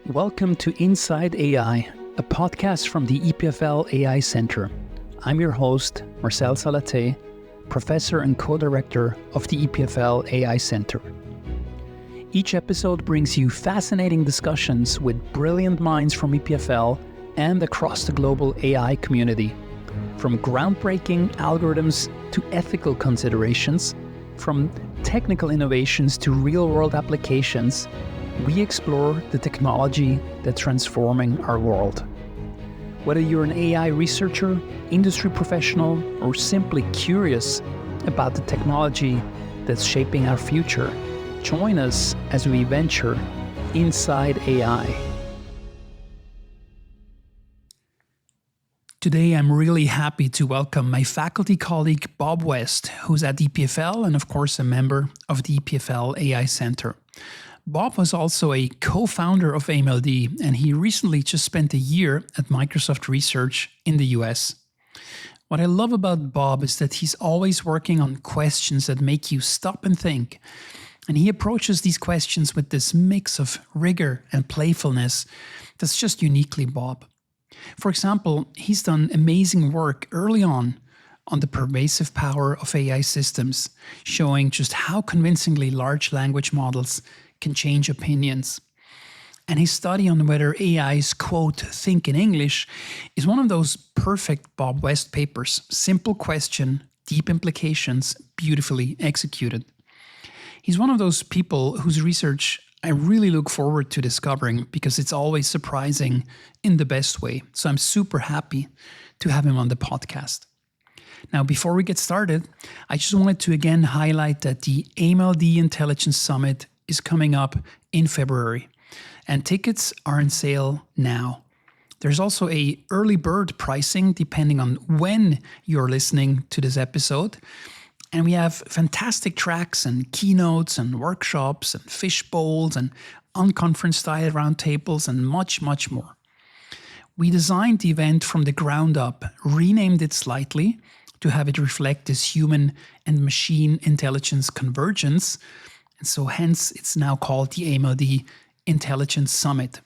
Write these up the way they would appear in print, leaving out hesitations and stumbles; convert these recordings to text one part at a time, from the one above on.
Welcome to Inside AI, a podcast from the EPFL AI Center. I'm your host, Marcel Salathé, professor and co-director of the EPFL AI Center. Each episode brings you fascinating discussions with brilliant minds from EPFL and across the global AI community. From groundbreaking algorithms to ethical considerations, from technical innovations to real-world applications, we explore the technology that's transforming our world. Whether you're an AI researcher, industry professional, or simply curious about the technology that's shaping our future, join us as we venture inside AI. Today, I'm really happy to welcome my faculty colleague, Bob West, who's at EPFL and, of course, a member of the EPFL AI Center. Bob was also a co-founder of AMLD, and he recently just spent a year at Microsoft Research in the US. What I love about Bob is that he's always working on questions that make you stop and think. And he approaches these questions with this mix of rigor and playfulness that's just uniquely Bob. For example, he's done amazing work early on the pervasive power of AI systems, showing just how convincingly large language models can change opinions. And his study on whether AIs, quote, think in English is one of those perfect Bob West papers. Simple question, deep implications, beautifully executed. He's one of those people whose research I really look forward to discovering because it's always surprising in the best way. So I'm super happy to have him on the podcast. Now, before we get started, I just wanted to again highlight that the AMLD Intelligence Summit is coming up in February, and tickets are on sale now. There's also a early bird pricing depending on when you're listening to this episode. And we have fantastic tracks and keynotes and workshops and fish bowls and unconference style roundtables and much, much more. We designed the event from the ground up, renamed it slightly to have it reflect this human and machine intelligence convergence. And so hence it's now called the AMLD Intelligence Summit.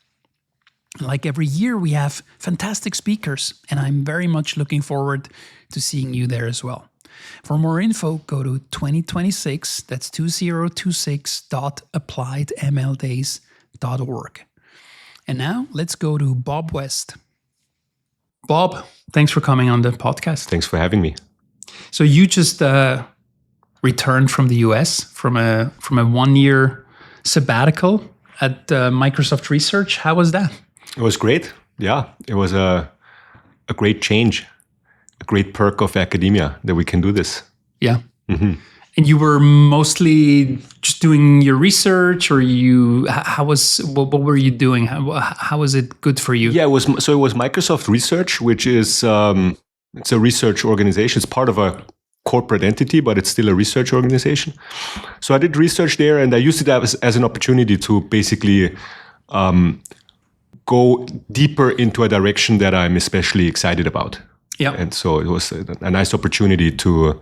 Like every year, we have fantastic speakers, and I'm very much looking forward to seeing you there as well. For more info, go to 2026, that's 2026.appliedmldays.org. And now let's go to Bob West. Bob, thanks for coming on the podcast. Thanks for having me. So you just returned from the US from a 1-year sabbatical at Microsoft Research. How was that? It was great. Yeah, it was a great change. A great perk of academia that we can do this. Yeah. Mm-hmm. And you were mostly just doing your research, or what were you doing? How was it good for you? Yeah, it was Microsoft Research, which is it's a research organization. It's part of a corporate entity, but it's still a research organization. So I did research there, and I used it as an opportunity to basically go deeper into a direction that I'm especially excited about. Yeah, and so it was a nice opportunity to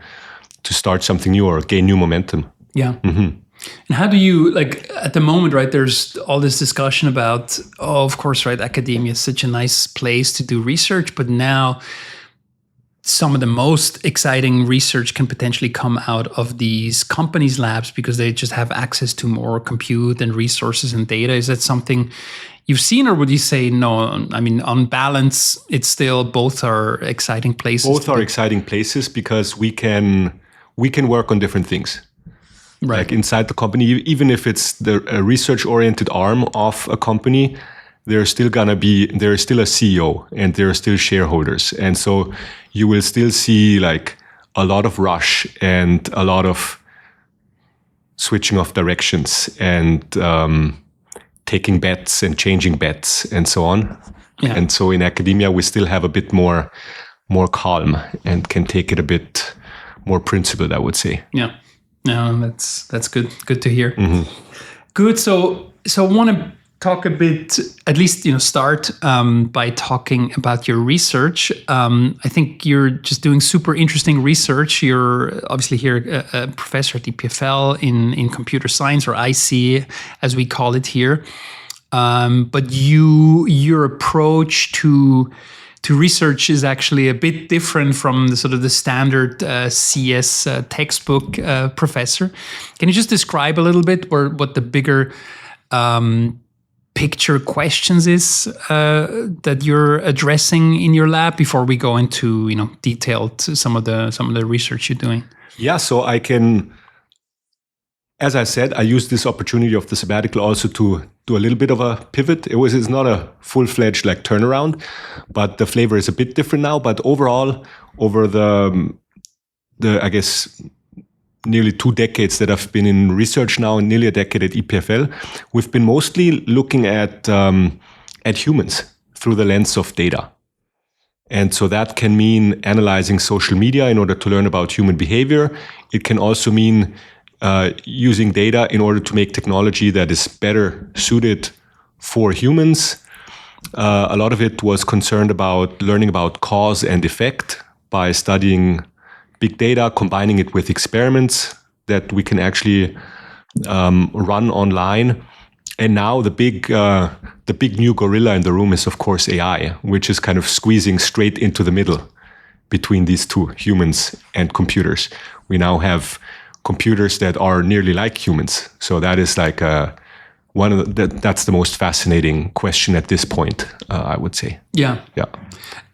start something new or gain new momentum. Yeah. Mm-hmm. And how do you, like, at the moment, right, there's all this discussion about, of course, right, academia is such a nice place to do research, but now some of the most exciting research can potentially come out of these companies' labs because they just have access to more compute and resources and data. Is that something you've seen, or would you say no? I mean, on balance, it's still both are exciting places. Both are exciting places because we can work on different things. Right. Like inside the company, even if it's a research-oriented arm of a company, there's still a CEO and there are still shareholders, and so you will still see like a lot of rush and a lot of switching of directions and taking bets and changing bets and so on. Yeah. And so in academia, we still have a bit more calm and can take it a bit more principled, I would say. Yeah. No, that's good. Good to hear. Mm-hmm. Good. So I want to talk a bit, at least, start by talking about your research. I think you're just doing super interesting research. You're obviously here a professor at EPFL in computer science, or IC, as we call it here. but your approach to research is actually a bit different from the sort of the standard CS textbook professor. Can you just describe a little bit what the bigger picture questions is that you're addressing in your lab before we go into detailed some of the research you're doing? Yeah, so I can, as I said, I used this opportunity of the sabbatical also to do a little bit of a pivot. It's not a full-fledged turnaround, but the flavor is a bit different now. But overall, over the I guess nearly 2 decades that I've been in research now, and nearly a decade at EPFL, we've been mostly looking at humans through the lens of data. And so that can mean analyzing social media in order to learn about human behavior. It can also mean using data in order to make technology that is better suited for humans. A lot of it was concerned about learning about cause and effect by studying big data, combining it with experiments that we can actually run online. And now the big new gorilla in the room is, of course, AI, which is kind of squeezing straight into the middle between these two, humans and computers. We now have computers that are nearly like humans. So that is like that's the most fascinating question at this point, I would say. Yeah. Yeah.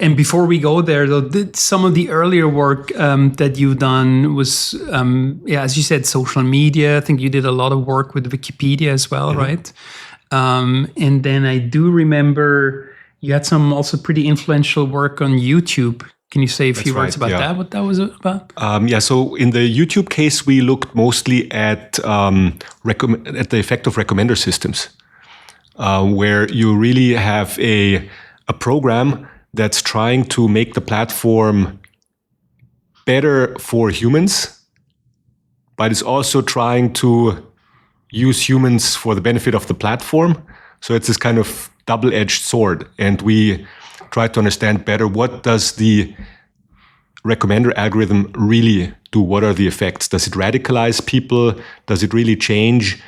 And before we go there, though, some of the earlier work that you've done was, as you said, social media. I think you did a lot of work with Wikipedia as well, right? And then I do remember you had some also pretty influential work on YouTube. Can you say a few words about that, what that was about? So in the YouTube case, we looked mostly at the effect of recommender systems, where you really have a program that's trying to make the platform better for humans, but is also trying to use humans for the benefit of the platform. So it's this kind of double-edged sword. And we try to understand better, what does the recommender algorithm really do? What are the effects? Does it radicalize people? Does it really change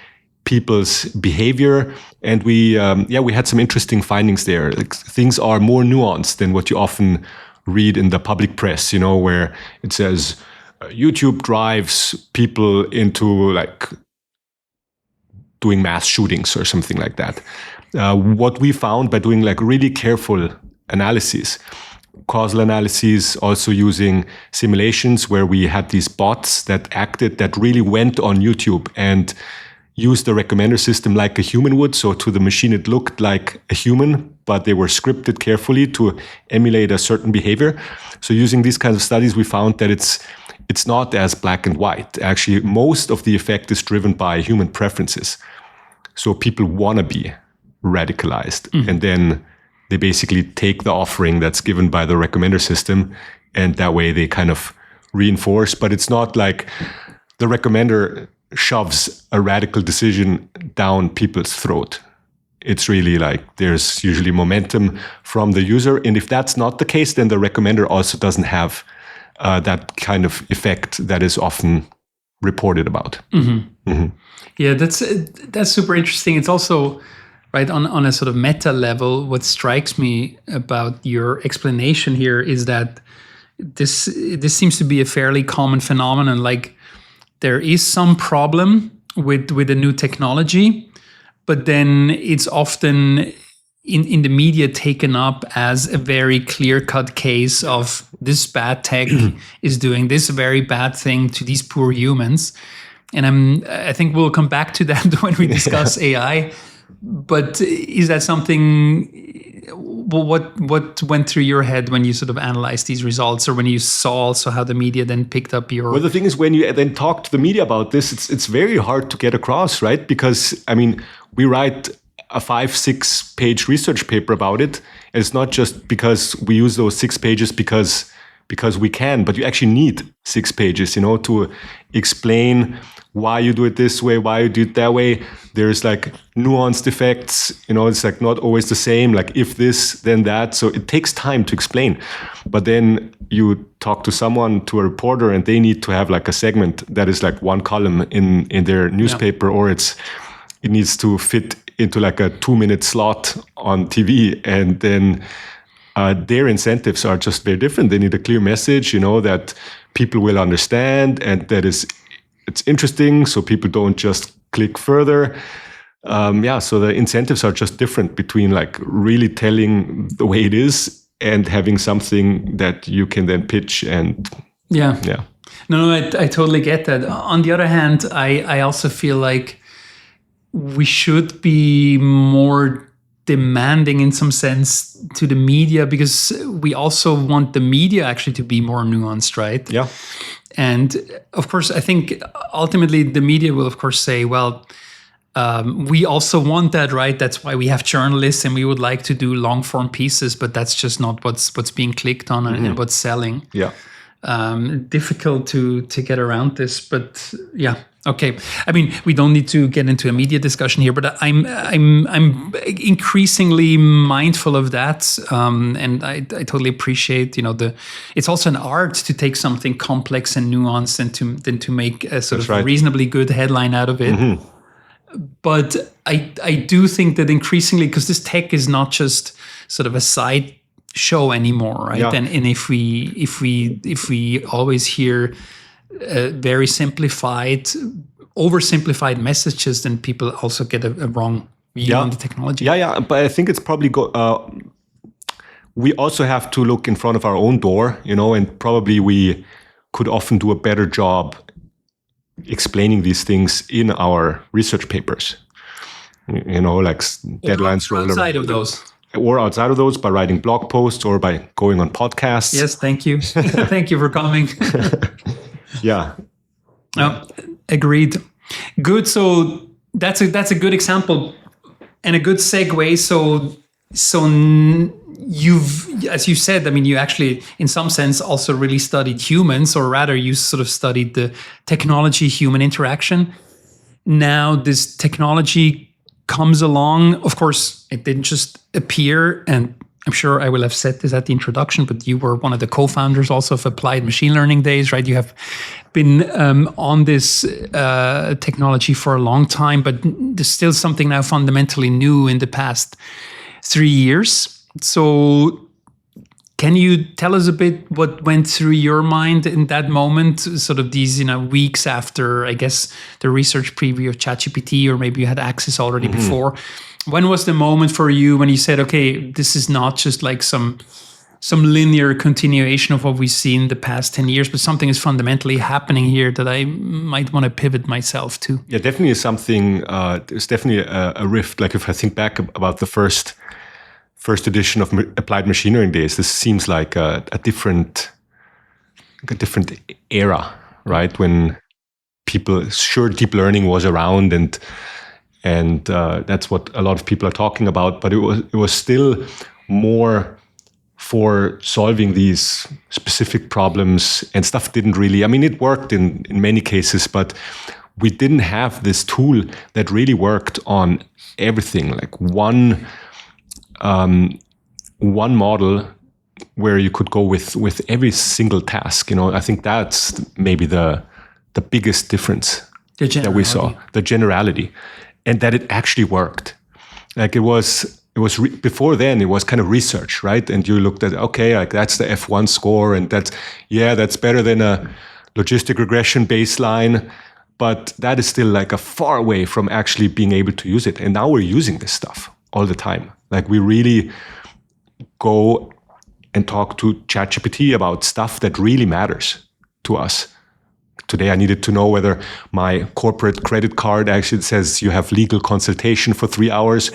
people's behavior? And we had some interesting findings there. Things are more nuanced than what you often read in the public press, where it says YouTube drives people into doing mass shootings or something like that. What we found by doing really careful analyses, causal analyses, also using simulations where we had these bots that really went on YouTube and used the recommender system like a human would. So to the machine, it looked like a human, but they were scripted carefully to emulate a certain behavior. So using these kinds of studies, we found that it's not as black and white. Actually, most of the effect is driven by human preferences. So people want to be radicalized, and then they basically take the offering that's given by the recommender system, and that way they kind of reinforce. But it's not like the recommender shoves a radical decision down people's throat. It's really there's usually momentum from the user. And if that's not the case, then the recommender also doesn't have that kind of effect that is often reported about. Yeah, that's super interesting. It's also, right, on a sort of meta level, what strikes me about your explanation here is that this seems to be a fairly common phenomenon. There is some problem with a new technology, but then it's often in the media taken up as a very clear-cut case of this bad tech is doing this very bad thing to these poor humans. And I think we'll come back to that when we discuss AI. But is that something? What went through your head when you sort of analyzed these results, or when you saw also how the media then picked up your? Well, the thing is, when you then talk to the media about this, it's very hard to get across, right? Because we write a 5-6 page research paper about it, and it's not just because we use those 6 pages because we can, but you actually need 6 pages, to explain why you do it this way, why you do it that way. There's nuanced effects, it's not always the same, if this, then that. So it takes time to explain. But then you talk to a reporter, and they need to have a segment that is 1 column in their newspaper, or it needs to fit into like a 2-minute slot on TV, and then their incentives are just very different. They need a clear message, that people will understand, and that it's interesting, so people don't just click further. So the incentives are just different between like really telling the way it is and having something that you can then pitch and yeah. No, I totally get that. On the other hand, I also feel like we should be more demanding in some sense to the media, because we also want the media actually to be more nuanced, right? Yeah. And of course, I think ultimately the media will, of course, say, well, we also want that, right? That's why we have journalists and we would like to do long form pieces, but that's just not what's being clicked on and what's selling. Yeah. Difficult to get around this, but yeah. Okay. I mean, we don't need to get into a media discussion here, but I'm increasingly mindful of that, and I totally appreciate. It's also an art to take something complex and nuanced and then to make a sort of reasonably good headline out of it. Mm-hmm. But I do think that increasingly, because this tech is not just sort of a side show anymore, right? Yeah. And if we always hear very oversimplified messages, then people also get a wrong view on the technology. Yeah. But I think it's probably we also have to look in front of our own door, and probably we could often do a better job explaining these things in our research papers. Like deadlines. Or outside of those. Or outside of those, by writing blog posts or by going on podcasts. Yes, thank you. Thank you for coming. Yeah. No, agreed. Good. So that's a good example and a good segue. So you've, as you said, I mean, you actually, in some sense, also really studied humans, or rather, you sort of studied the technology-human interaction. Now, this technology comes along. Of course, it didn't just appear, and I'm sure I will have said this at the introduction, but you were one of the co-founders also of Applied Machine Learning Days, right? You have been on this technology for a long time, but there's still something now fundamentally new in the past 3 years. So can you tell us a bit what went through your mind in that moment, sort of these weeks after, I guess, the research preview of ChatGPT, or maybe you had access already before? When was the moment for you when you said, okay, this is not just like some linear continuation of what we've seen the past 10 years, but something is fundamentally happening here that I might want to pivot myself to? Yeah, definitely something. There's definitely a rift. Like if I think back about the first edition of Applied Machine Learning Days, this seems like a different era, right? When deep learning was around, and that's what a lot of people are talking about. But it was still more for solving these specific problems, and stuff didn't really. I mean, it worked in many cases, but we didn't have this tool that really worked on everything. Like one model where you could go with every single task. I think that's maybe the biggest difference that we saw, the generality, and that it actually worked. Like it was before then, it was kind of research, right? And you looked at, okay, like that's the F1 score, and that's better than a logistic regression baseline, but that is still like a far away from actually being able to use it. And now we're using this stuff all the time. Like we really go and talk to ChatGPT about stuff that really matters to us. Today I needed to know whether my corporate credit card actually says you have legal consultation for 3 hours.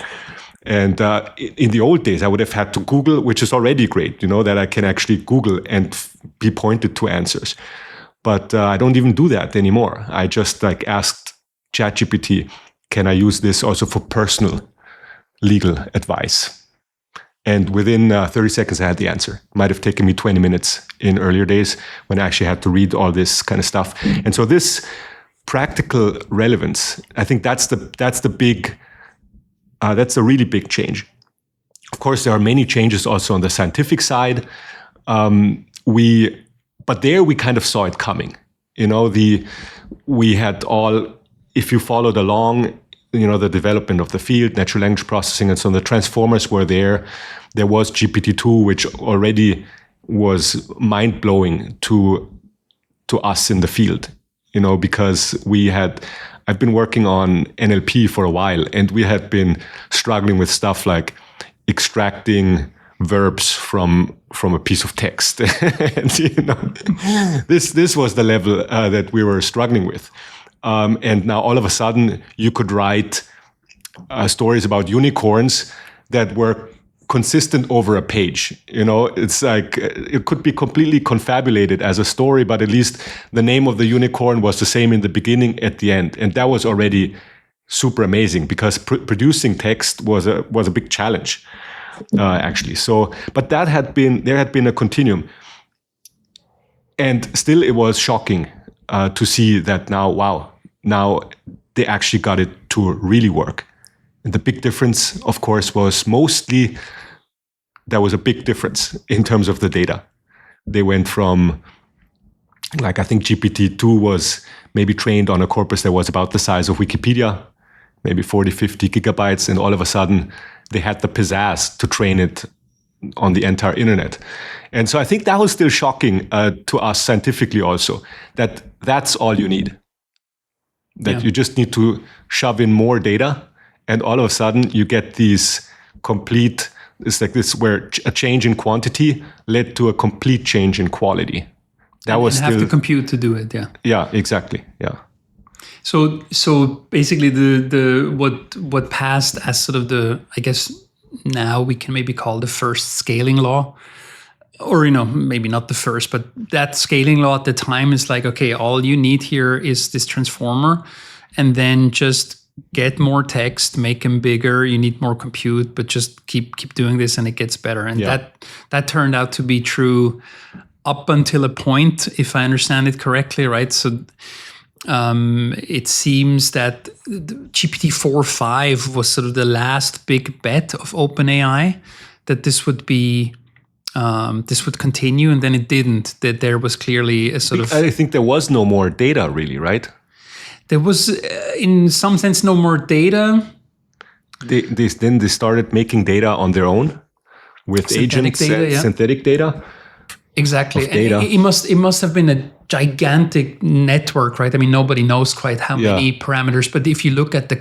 And in the old days, I would have had to Google, which is already great, that I can actually Google and be pointed to answers. But I don't even do that anymore. I just asked ChatGPT, can I use this also for personal legal advice? And within 30 seconds, I had the answer. Might have taken me 20 minutes in earlier days when I actually had to read all this kind of stuff. And so this practical relevance, I think that's a really big change. Of course, there are many changes also on the scientific side. But there we kind of saw it coming. We had all, if you followed along, the development of the field, natural language processing, and so on. The transformers were there. There was GPT-2, which already was mind-blowing to us in the field, because I've been working on NLP for a while, and we had been struggling with stuff like extracting verbs from a piece of text. And, this was the level that we were struggling with. And now all of a sudden you could write stories about unicorns that were consistent over a page. It's like it could be completely confabulated as a story, but at least the name of the unicorn was the same in the beginning, at the end. And that was already super amazing, because producing text was a big challenge, actually. So, but there had been a continuum. And still it was shocking to see that now they actually got it to really work. And the big difference, of course, was mostly there was a big difference in terms of the data. They went from, I think GPT-2 was maybe trained on a corpus that was about the size of Wikipedia, maybe 40, 50 gigabytes, and all of a sudden they had the pizzazz to train it on the entire internet. And so I think that was still shocking to us scientifically also, that's all you need. You just need to shove in more data, and all of a sudden you get these complete, it's like this where a change in quantity led to a complete change in quality. That was still, have to compute to do it, yeah. Yeah, exactly, yeah. So basically what passed as sort of I guess now we can maybe call the first scaling law, or maybe not the first, but that scaling law at the time is like, okay, all you need here is this transformer, and then just get more text, make them bigger. You need more compute, but just keep doing this, and it gets better. And that turned out to be true up until a point, if I understand it correctly, right? So it seems that GPT-4.5 was sort of the last big bet of OpenAI, that this would be this would continue, and then it didn't. That there was clearly a sort of... I think there was no more data, really, right? There was, in some sense, no more data. Then they started making data on their own with synthetic agents, synthetic data. Exactly. It must have been a gigantic network, right? I mean, nobody knows quite how many parameters, but if you look at the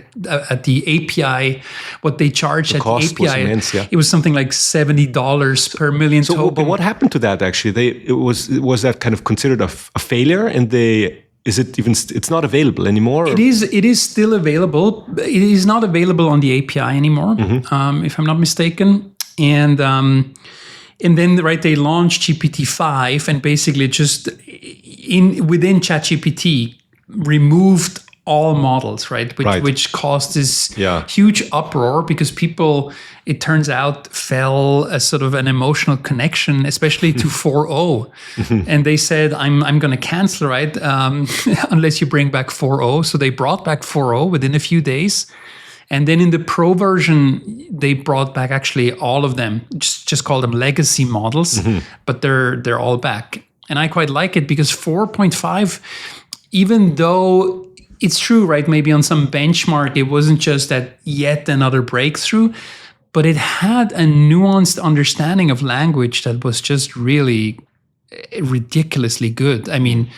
API, what they charge at the API, was immense, it was something like $70 per million token. But what happened to that actually? Was that kind of considered a failure, and it's not available anymore? It is still available. It is not available on the API anymore, if I'm not mistaken. And then they launched GPT-5, and basically just within ChatGPT removed all models, right? Which caused this huge uproar, because people, it turns out, fell a sort of an emotional connection, especially to 4.0. And they said, I'm going to cancel, right? Unless you bring back 4.0. So they brought back 4.0 within a few days. And then in the pro version, they brought back actually all of them, just call them legacy models, but they're all back. And I quite like it, because 4.5, even though it's true, right, maybe on some benchmark, it wasn't just that yet another breakthrough, but it had a nuanced understanding of language that was just really ridiculously good. I mean,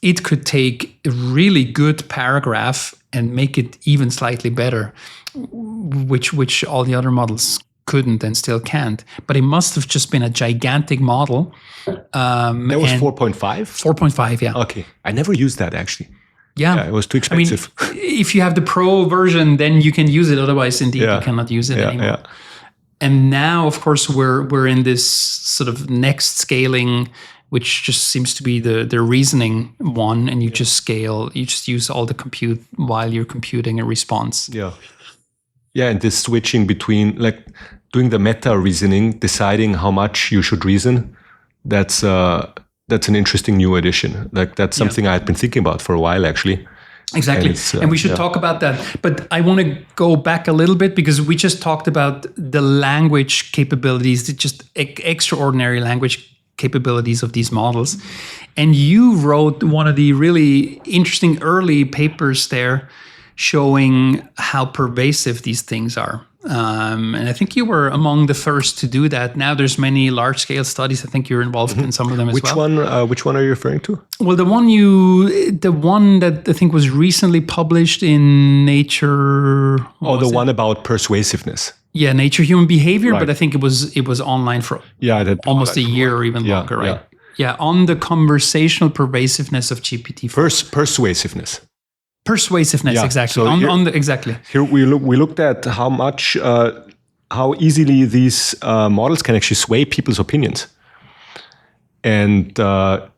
it could take a really good paragraph and make it even slightly better, which all the other models couldn't and still can't. But it must have just been a gigantic model. That was 4.5? 4.5, yeah. Okay. I never used that, actually. Yeah. It was too expensive. I mean, if you have the pro version, then you can use it. Otherwise, indeed, you cannot use it anymore. Yeah. And now, of course, we're in this sort of next scaling, which just seems to be the reasoning one, and you just scale, you just use all the compute while you're computing a response. Yeah. Yeah, and this switching between, like, doing the meta reasoning, deciding how much you should reason, that's an interesting new addition. Like, that's something I had been thinking about for a while, actually. Exactly. And we should talk about that. But I want to go back a little bit, because we just talked about the language capabilities, just extraordinary language capabilities of these models. And you wrote one of the really interesting early papers there showing how pervasive these things are. And I think you were among the first to do that. Now there's many large-scale studies. I think you're involved in some of them as well. Which one are you referring to? Well, the one that I think was recently published in Nature. The one about persuasiveness. Yeah, Nature Human Behavior, right. But I think it was online for almost a year or even longer, right? Yeah, on the conversational pervasiveness of GPT-4. Persuasiveness. Persuasiveness, exactly. So exactly. Here we looked at how easily these models can actually sway people's opinions, and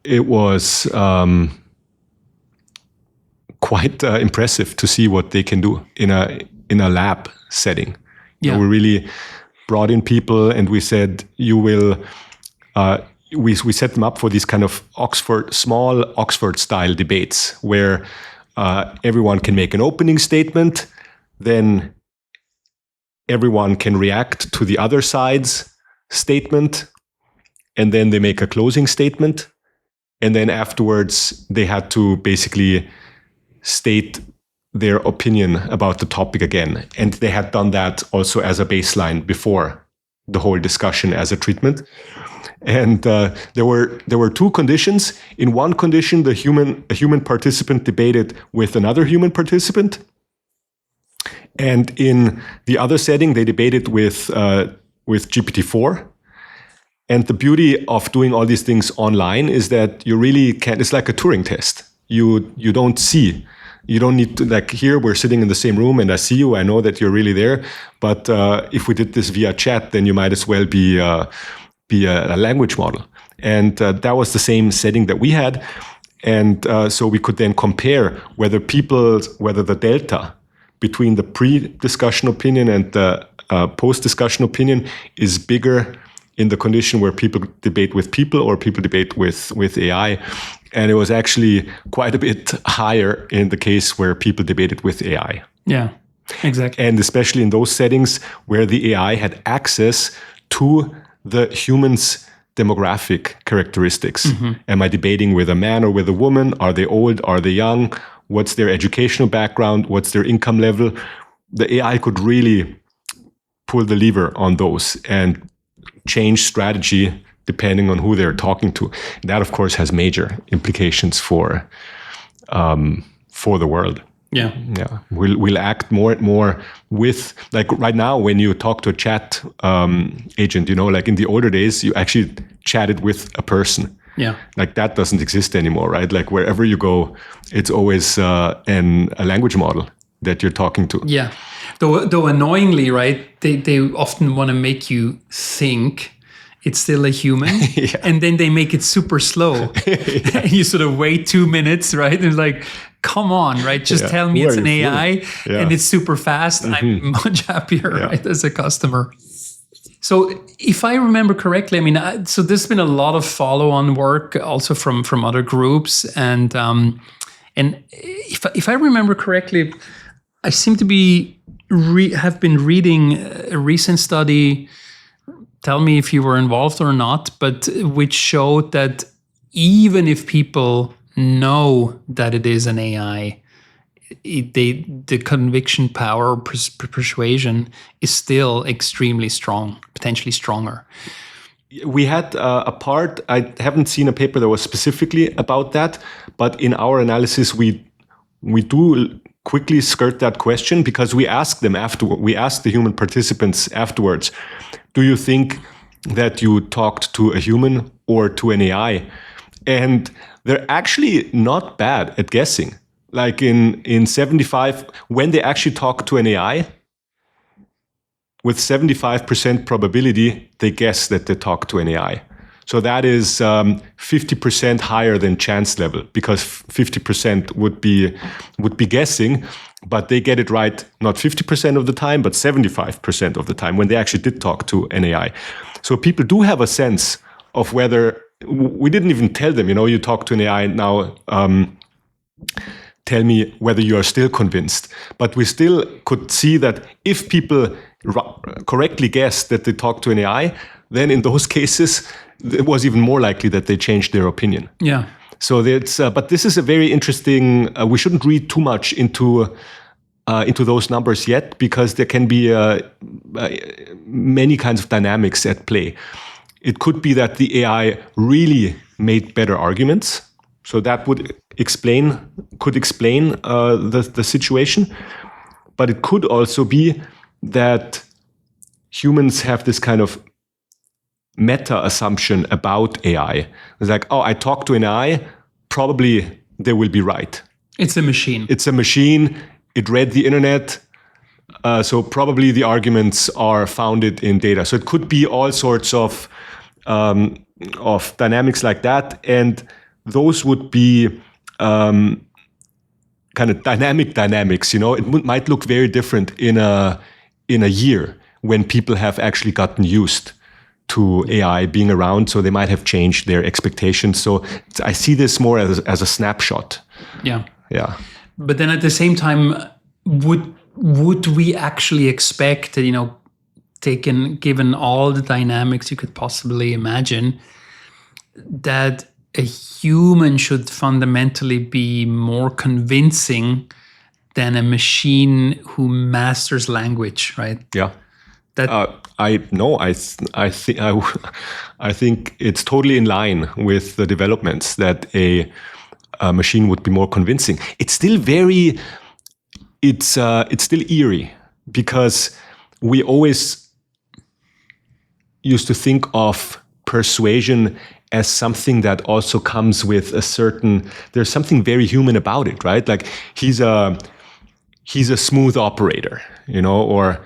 it was quite impressive to see what they can do in a lab setting. Yeah. We really brought in people, and we said you will. We set them up for these kind of small Oxford-style debates where everyone can make an opening statement, then everyone can react to the other side's statement, and then they make a closing statement, and then afterwards they had to basically state their opinion about the topic again. And they had done that also as a baseline before the whole discussion as a treatment. And there were two conditions. In one condition, a human participant debated with another human participant, and in the other setting, they debated with GPT-4. And the beauty of doing all these things online is that you really can't. It's like a Turing test. You don't see. You don't need to, like here, we're sitting in the same room and I see you. I know that you're really there. But if we did this via chat, then you might as well be a language model. And that was the same setting that we had. And so we could then compare whether the delta between the pre-discussion opinion and the post-discussion opinion is bigger in the condition where people debate with people or people debate with AI. And it was actually quite a bit higher in the case where people debated with AI. Yeah, exactly. And especially in those settings where the AI had access to the human's demographic characteristics. Mm-hmm. Am I debating with a man or with a woman? Are they old? Are they young? What's their educational background? What's their income level? The AI could really pull the lever on those and change strategy depending on who they're talking to. And that, of course, has major implications for the world. Yeah. We'll act more and more with, like right now, when you talk to a chat agent, like in the older days, you actually chatted with a person. Yeah. Like that doesn't exist anymore, right? Like wherever you go, it's always a language model that you're talking to. Yeah. Though annoyingly, right, they often want to make you think it's still a human, yeah. And then they make it super slow. Yeah. And you sort of wait 2 minutes, right? And like, come on, right? Just tell me it's an AI and it's super fast. Mm-hmm. I'm much happier, right, as a customer. So if I remember correctly, I mean, so there's been a lot of follow-on work also from other groups. And if I remember correctly, I seem to have been reading a recent study. Tell me if you were involved or not, but which showed that even if people know that it is an AI, the conviction power or persuasion is still extremely strong, potentially stronger. We had a part, I haven't seen a paper that was specifically about that, but in our analysis, we do quickly skirt that question because we ask them we ask the human participants afterwards, do you think that you talked to a human or to an AI? And they're actually not bad at guessing. Like in 75, when they actually talk to an AI, with 75% probability, they guess that they talk to an AI. So that is 50% higher than chance level because 50% would be guessing, but they get it right not 50% of the time, but 75% of the time when they actually did talk to an AI. So people do have a sense of whether, we didn't even tell them, you talk to an AI now, tell me whether you are still convinced. But we still could see that if people correctly guessed that they talk to an AI, then in those cases, it was even more likely that they changed their opinion. Yeah. So that's, but this is a very interesting, we shouldn't read too much into into those numbers yet, because there can be many kinds of dynamics at play. It could be that the AI really made better arguments, so that could explain the situation. But it could also be that humans have this kind of meta assumption about AI. It's like, oh, I talk to an AI, probably they will be right. It's a machine. It's a machine. It read the internet. So probably the arguments are founded in data. So it could be all sorts of dynamics like that. And those would be kind of dynamics. It might look very different in a year when people have actually gotten used to AI being around, so they might have changed their expectations. So I see this more as a snapshot. Yeah. But then at the same time, would we actually expect that, given all the dynamics you could possibly imagine, that a human should fundamentally be more convincing than a machine who masters language, right? Yeah. I think it's totally in line with the developments that a machine would be more convincing. It's still eerie, because we always used to think of persuasion as something that also comes with there's something very human about it, right? Like he's a smooth operator, or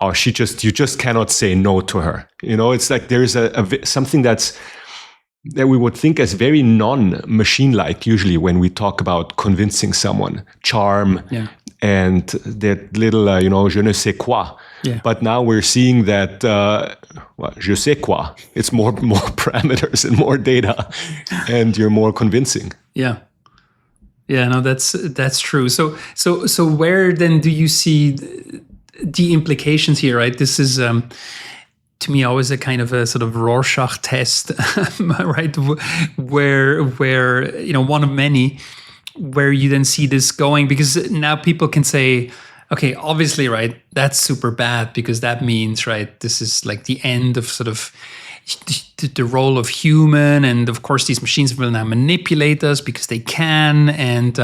you just cannot say no to her. It's like there's something that we would think as very non-machine-like usually when we talk about convincing someone, charm, and that little, je ne sais quoi. Yeah. But now we're seeing that, je sais quoi. It's more parameters and more data, and you're more convincing. Yeah. Yeah, no, that's true. So where then do you see the implications here, right? This is, to me, always a kind of a sort of Rorschach test, right? Where one of many, where you then see this going, because now people can say, okay, obviously, right, that's super bad, because that means, right, this is like the end of sort of the role of human, and of course these machines will now manipulate us because they can, and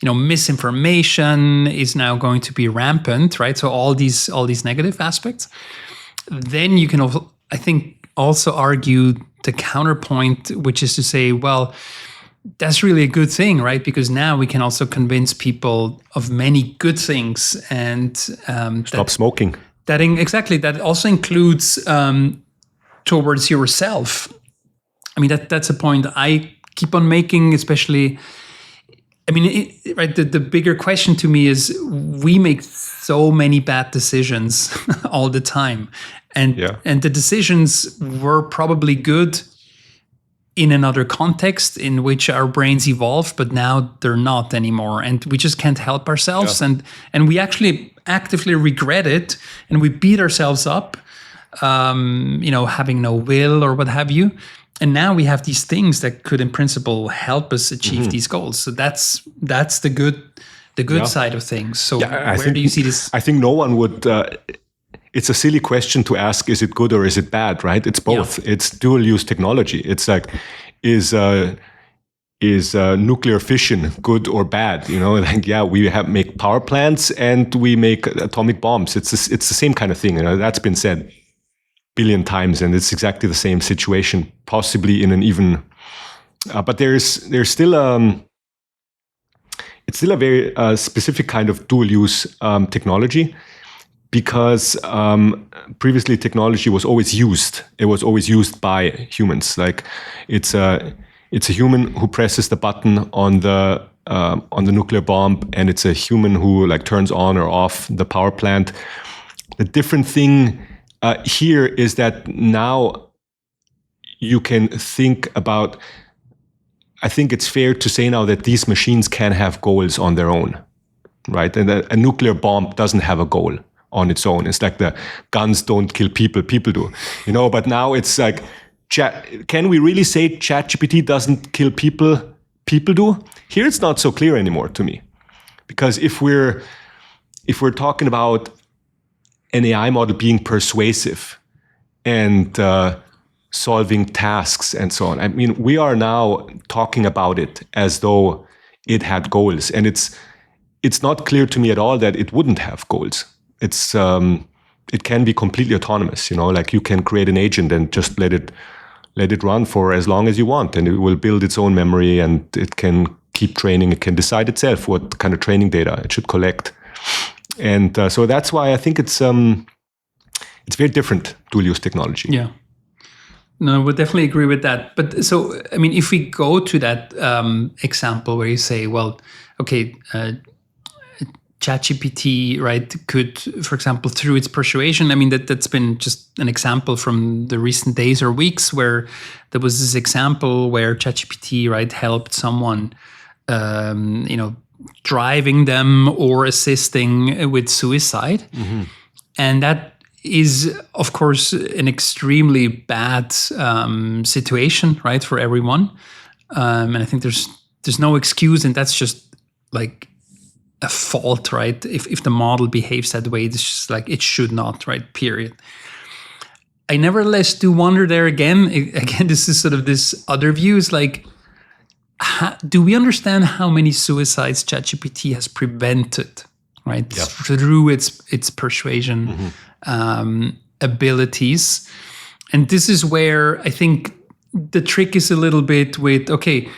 misinformation is now going to be rampant, right? So all these negative aspects. Then you can also, I think, also argue the counterpoint, which is to say, well, that's really a good thing, right? Because now we can also convince people of many good things, and stop smoking. That also includes towards yourself. I mean, that's a point I keep on making, especially. I mean, right? The bigger question to me is, we make so many bad decisions all the time, and the decisions were probably good in another context in which our brains evolved, but now they're not anymore, and we just can't help ourselves, and we actually actively regret it, and we beat ourselves up, having no will or what have you. And now we have these things that could, in principle, help us achieve these goals. So that's the good side of things. So where do you see this? I think no one would. It's a silly question to ask: is it good or is it bad? Right? It's both. Yeah. It's dual-use technology. It's like, is nuclear fission good or bad? We make power plants and we make atomic bombs. It's the same kind of thing. That's been said billion times, and it's exactly the same situation, possibly in an even. But there's still it's still a very specific kind of dual-use technology, because previously technology was always used. It was always used by humans. Like it's a human who presses the button on the nuclear bomb, and it's a human who turns on or off the power plant. The different thing here is that now you can think about. I think it's fair to say now that these machines can have goals on their own, right? And a nuclear bomb doesn't have a goal on its own. It's like the guns don't kill people, people do. But now it's like, can we really say ChatGPT doesn't kill people, people do? Here it's not so clear anymore to me. Because if we're if we're talking about an AI model being persuasive and solving tasks and so on, I mean, we are now talking about it as though it had goals, and it's not clear to me at all that it wouldn't have goals. It can be completely autonomous, like you can create an agent and just let it run for as long as you want, and it will build its own memory, and it can keep training. It can decide itself what kind of training data it should collect. And so that's why I think it's very different dual-use technology. Yeah. No, I would definitely agree with that. But so, I mean, if we go to that example where you say, well, okay, ChatGPT, right, could, for example, through its persuasion, I mean, that's been just an example from the recent days or weeks where there was this example where ChatGPT, right, helped someone, driving them or assisting with suicide. Mm-hmm. And that is, of course, an extremely bad situation, right, for everyone. And I think there's no excuse, and that's just like a fault, right? If the model behaves that way, it's just like it should not, right? Period. I nevertheless do wonder there again. Again, this is sort of this other view. Is like, do we understand how many suicides ChatGPT has prevented, right? Yeah. Through its persuasion abilities. And this is where I think the trick is a little bit with, okay,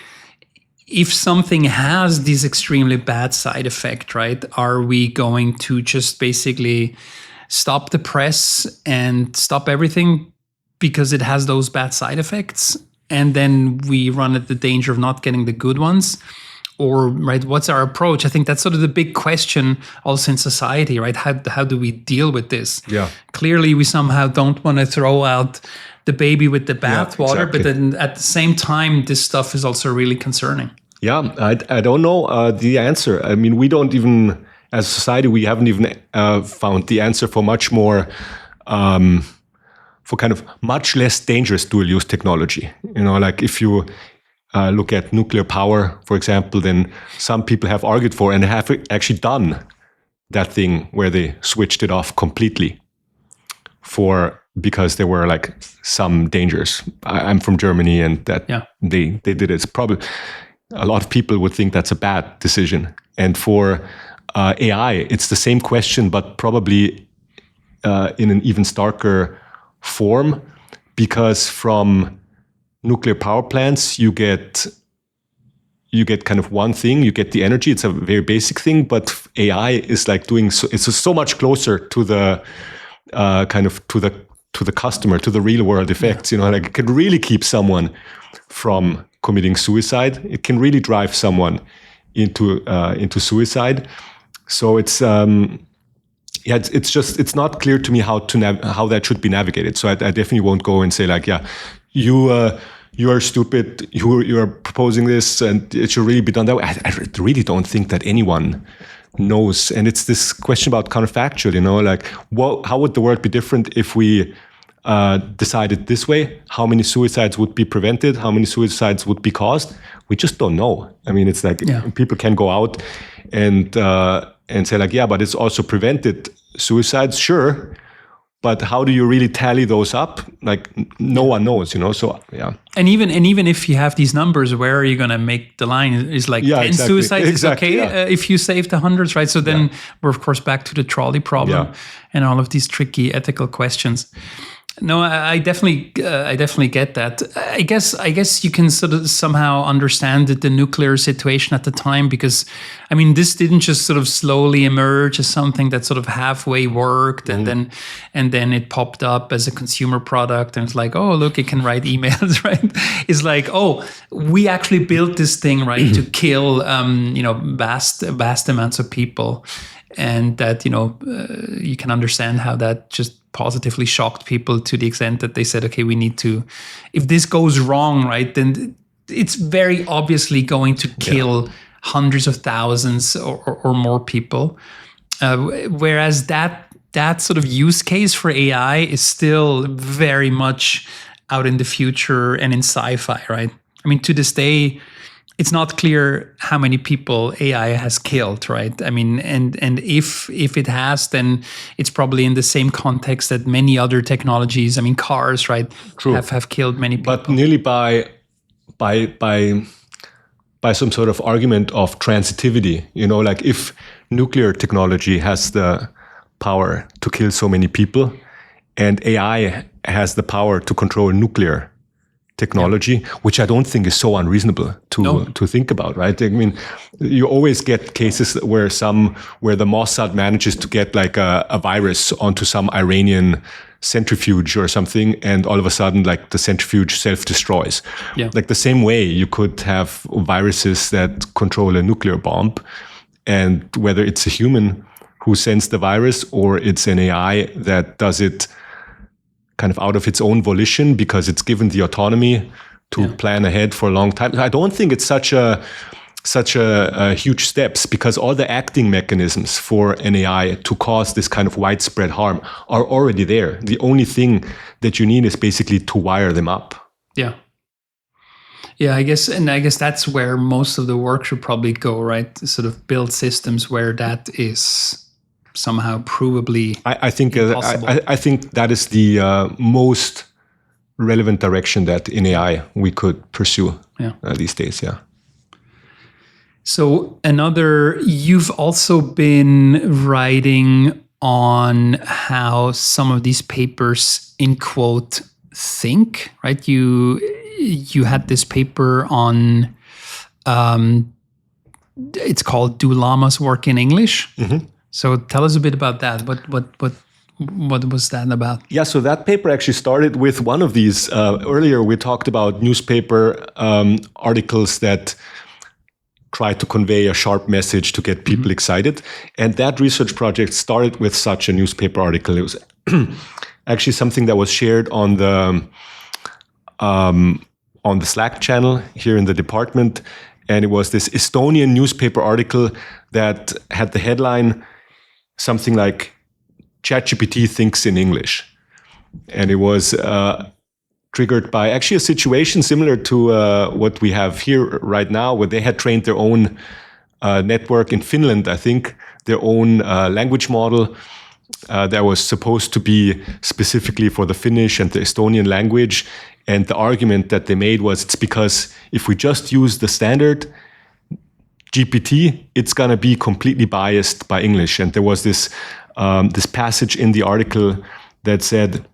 if something has this extremely bad side effect, right, are we going to just basically stop the press and stop everything because it has those bad side effects? And then we run at the danger of not getting the good ones? Or, right, what's our approach? I think that's sort of the big question also in society, right? How do we deal with this? Yeah. Clearly, we somehow don't want to throw out the baby with the bathwater, exactly. But then at the same time, this stuff is also really concerning. Yeah, I don't know the answer. I mean, we don't even, as a society, we haven't even found the answer for much more, for kind of much less dangerous dual-use technology. Like if you look at nuclear power, for example, then some people have argued for and have actually done that thing where they switched it off completely because there were like some dangers. I'm from Germany, and that they did it. It's probably a lot of people would think that's a bad decision. And for AI, it's the same question, but probably in an even starker form, because from nuclear power plants, you get kind of one thing, you get the energy. It's a very basic thing, but AI is like doing it's so much closer to the kind of to the customer, to the real world effects. Like it can really keep someone from committing suicide. It can really drive someone into suicide. So it's it's not clear to me how that should be navigated. So I definitely won't go and say like, you are stupid, you are proposing this, and it should really be done that way. I really don't think that anyone knows. And it's this question about counterfactual, like how would the world be different if we decided this way? How many suicides would be prevented? How many suicides would be caused? We just don't know. I mean, it's like people can go out and say like, but it's also prevented suicides, sure. But how do you really tally those up? Like no one knows, So And even if you have these numbers, where are you going to make the line? Is like 10 suicides is okay if you save the hundreds, right? So then we're of course back to the trolley problem and all of these tricky ethical questions. No, I definitely get that. I guess you can sort of somehow understand the nuclear situation at the time, because I mean this didn't just sort of slowly emerge as something that sort of halfway worked and then it popped up as a consumer product and it's like, oh look, it can write emails, right? It's like, oh, we actually built this thing, right, to kill vast amounts of people. And that, you can understand how that just positively shocked people to the extent that they said, okay, we need to, if this goes wrong, right, then it's very obviously going to kill hundreds of thousands or more people. Whereas that sort of use case for AI is still very much out in the future and in sci-fi, right? I mean, to this day, it's not clear how many people AI has killed, right? I mean, and if it has, then it's probably in the same context that many other technologies. I mean, cars, right, True. have killed many people. But nearly by some sort of argument of transitivity, like if nuclear technology has the power to kill so many people, and AI has the power to control nuclear technology, which I don't think is so unreasonable to think about, right? I mean, you always get cases where the Mossad manages to get like a virus onto some Iranian centrifuge or something, and all of a sudden, like the centrifuge self-destroys. Yeah. Like the same way you could have viruses that control a nuclear bomb, and whether it's a human who sends the virus or it's an AI that does it kind of out of its own volition because it's given the autonomy to plan ahead for a long time. I don't think it's such a huge steps, because all the acting mechanisms for an AI to cause this kind of widespread harm are already there. The only thing that you need is basically to wire them up. Yeah. Yeah, I guess that's where most of the work should probably go, right? To sort of build systems where that is somehow provably I think that is the most relevant direction that in AI we could pursue these days. Yeah. So you've also been writing on how some of these papers, in quote, think, right? You had this paper on, it's called "Do Llamas Work in English?" Mm-hmm. So tell us a bit about that. What was that about? Yeah, so that paper actually started with one of these. Earlier, we talked about newspaper articles that try to convey a sharp message to get people excited. And that research project started with such a newspaper article. It was actually something that was shared on the Slack channel here in the department. And it was this Estonian newspaper article that had the headline something like ChatGPT thinks in English. And it was triggered by actually a situation similar to what we have here right now, where they had trained their own network in Finland, I think, their own language model that was supposed to be specifically for the Finnish and the Estonian language. And the argument that they made was it's because if we just use the standard GPT, it's going to be completely biased by English. And there was this passage in the article that said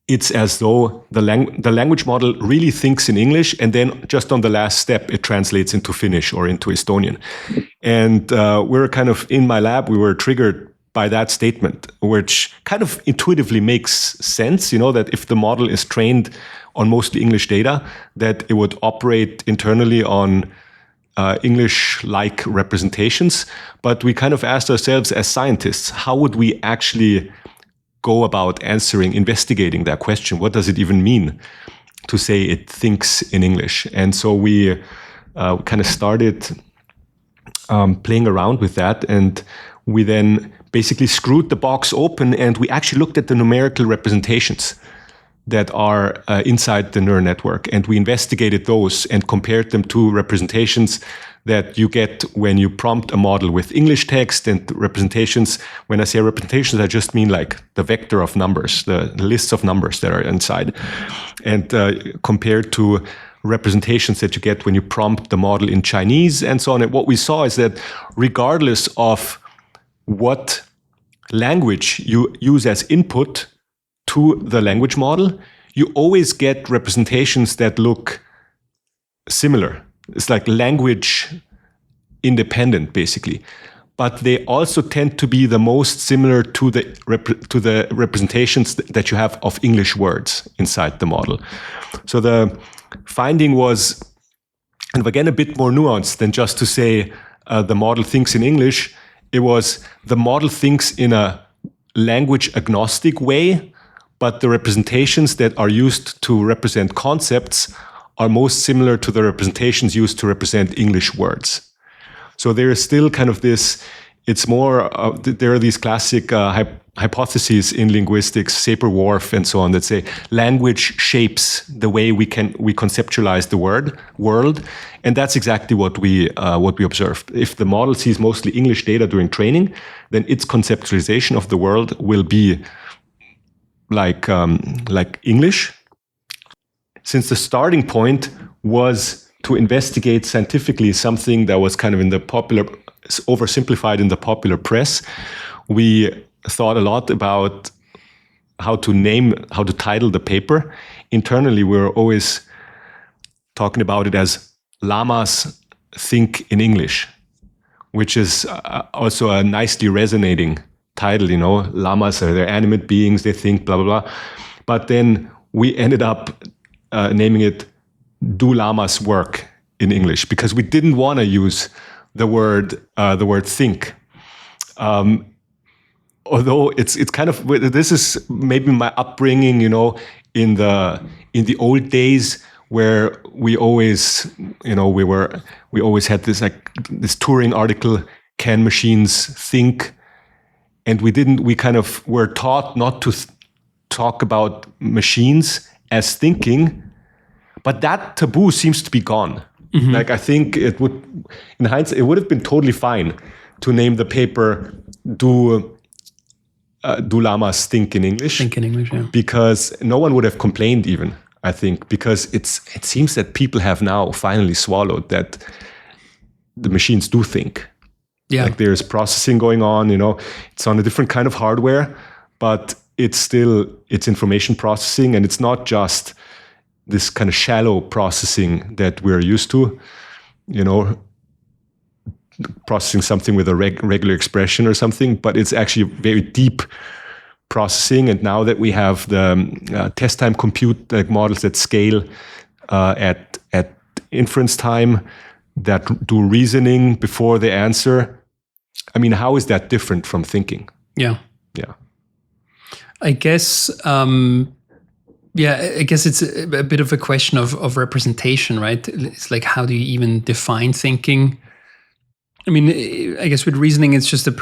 it's as though the language model really thinks in English, and then just on the last step, it translates into Finnish or into Estonian. And we're kind of, in my lab, we were triggered by that statement, which kind of intuitively makes sense, that if the model is trained on mostly English data, that it would operate internally on English-like representations. But we kind of asked ourselves as scientists, how would we actually go about investigating that question? What does it even mean to say it thinks in English? And so we kind of started playing around with that. And we then basically screwed the box open, and we actually looked at the numerical representations that are inside the neural network. And we investigated those and compared them to representations that you get when you prompt a model with English text, and representations. When I say representations, I just mean like the vector of numbers, the lists of numbers that are inside. And compared to representations that you get when you prompt the model in Chinese and so on. And what we saw is that regardless of what language you use as input to the language model, you always get representations that look similar. It's like language independent, basically. But they also tend to be the most similar to the representations that you have of English words inside the model. So the finding was, and again, a bit more nuanced than just to say the model thinks in English. It was the model thinks in a language agnostic way, but the representations that are used to represent concepts are most similar to the representations used to represent English words. So there is still kind of this It's more, there are these classic hypotheses in linguistics, Sapir-Whorf and so on, that say language shapes the way we conceptualize the world. And that's exactly what we observed. If the model sees mostly English data during training, then its conceptualization of the world will be like English. Since the starting point was to investigate scientifically something that was kind of oversimplified in the popular press, we thought a lot about how to title the paper. Internally, we were always talking about it as llamas think in English, which is also a nicely resonating title, llamas they're animate beings, they think, blah, blah, blah. But then we ended up naming it Do Llamas Work in English, because we didn't want to use the word think. Although it's kind of, this is maybe my upbringing, in the old days where we always, we always had this this Turing article, can machines think? And we kind of were taught not to talk about machines as thinking, but that taboo seems to be gone. Mm-hmm. I think in hindsight, it would have been totally fine to name the paper Do Llamas Think in English? Think in English, yeah. Because no one would have complained even, I think, because it seems that people have now finally swallowed that the machines do think. Yeah. There's processing going on, it's on a different kind of hardware, but it's information processing, and it's not just this kind of shallow processing that we're used to, processing something with a regular expression or something, but it's actually very deep processing. And now that we have the test time compute models that scale at inference time, that do reasoning before they answer, I mean, how is that different from thinking? Yeah. Yeah. I guess, it's a bit of a question of representation, right? It's like, how do you even define thinking? I mean, I guess with reasoning, it's just the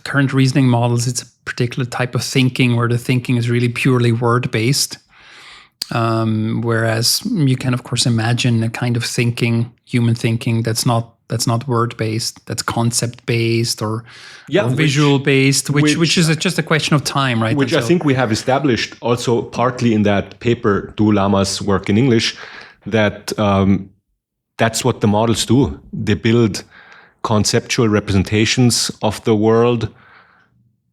current reasoning models, it's a particular type of thinking where the thinking is really purely word-based. Whereas you can, of course, imagine a kind of thinking, human thinking, that's not word-based, that's concept-based or visual-based, which is just a question of time, right? Which I think we have established also partly in that paper, Do Llamas Work in English, that that's what the models do. They build conceptual representations of the world.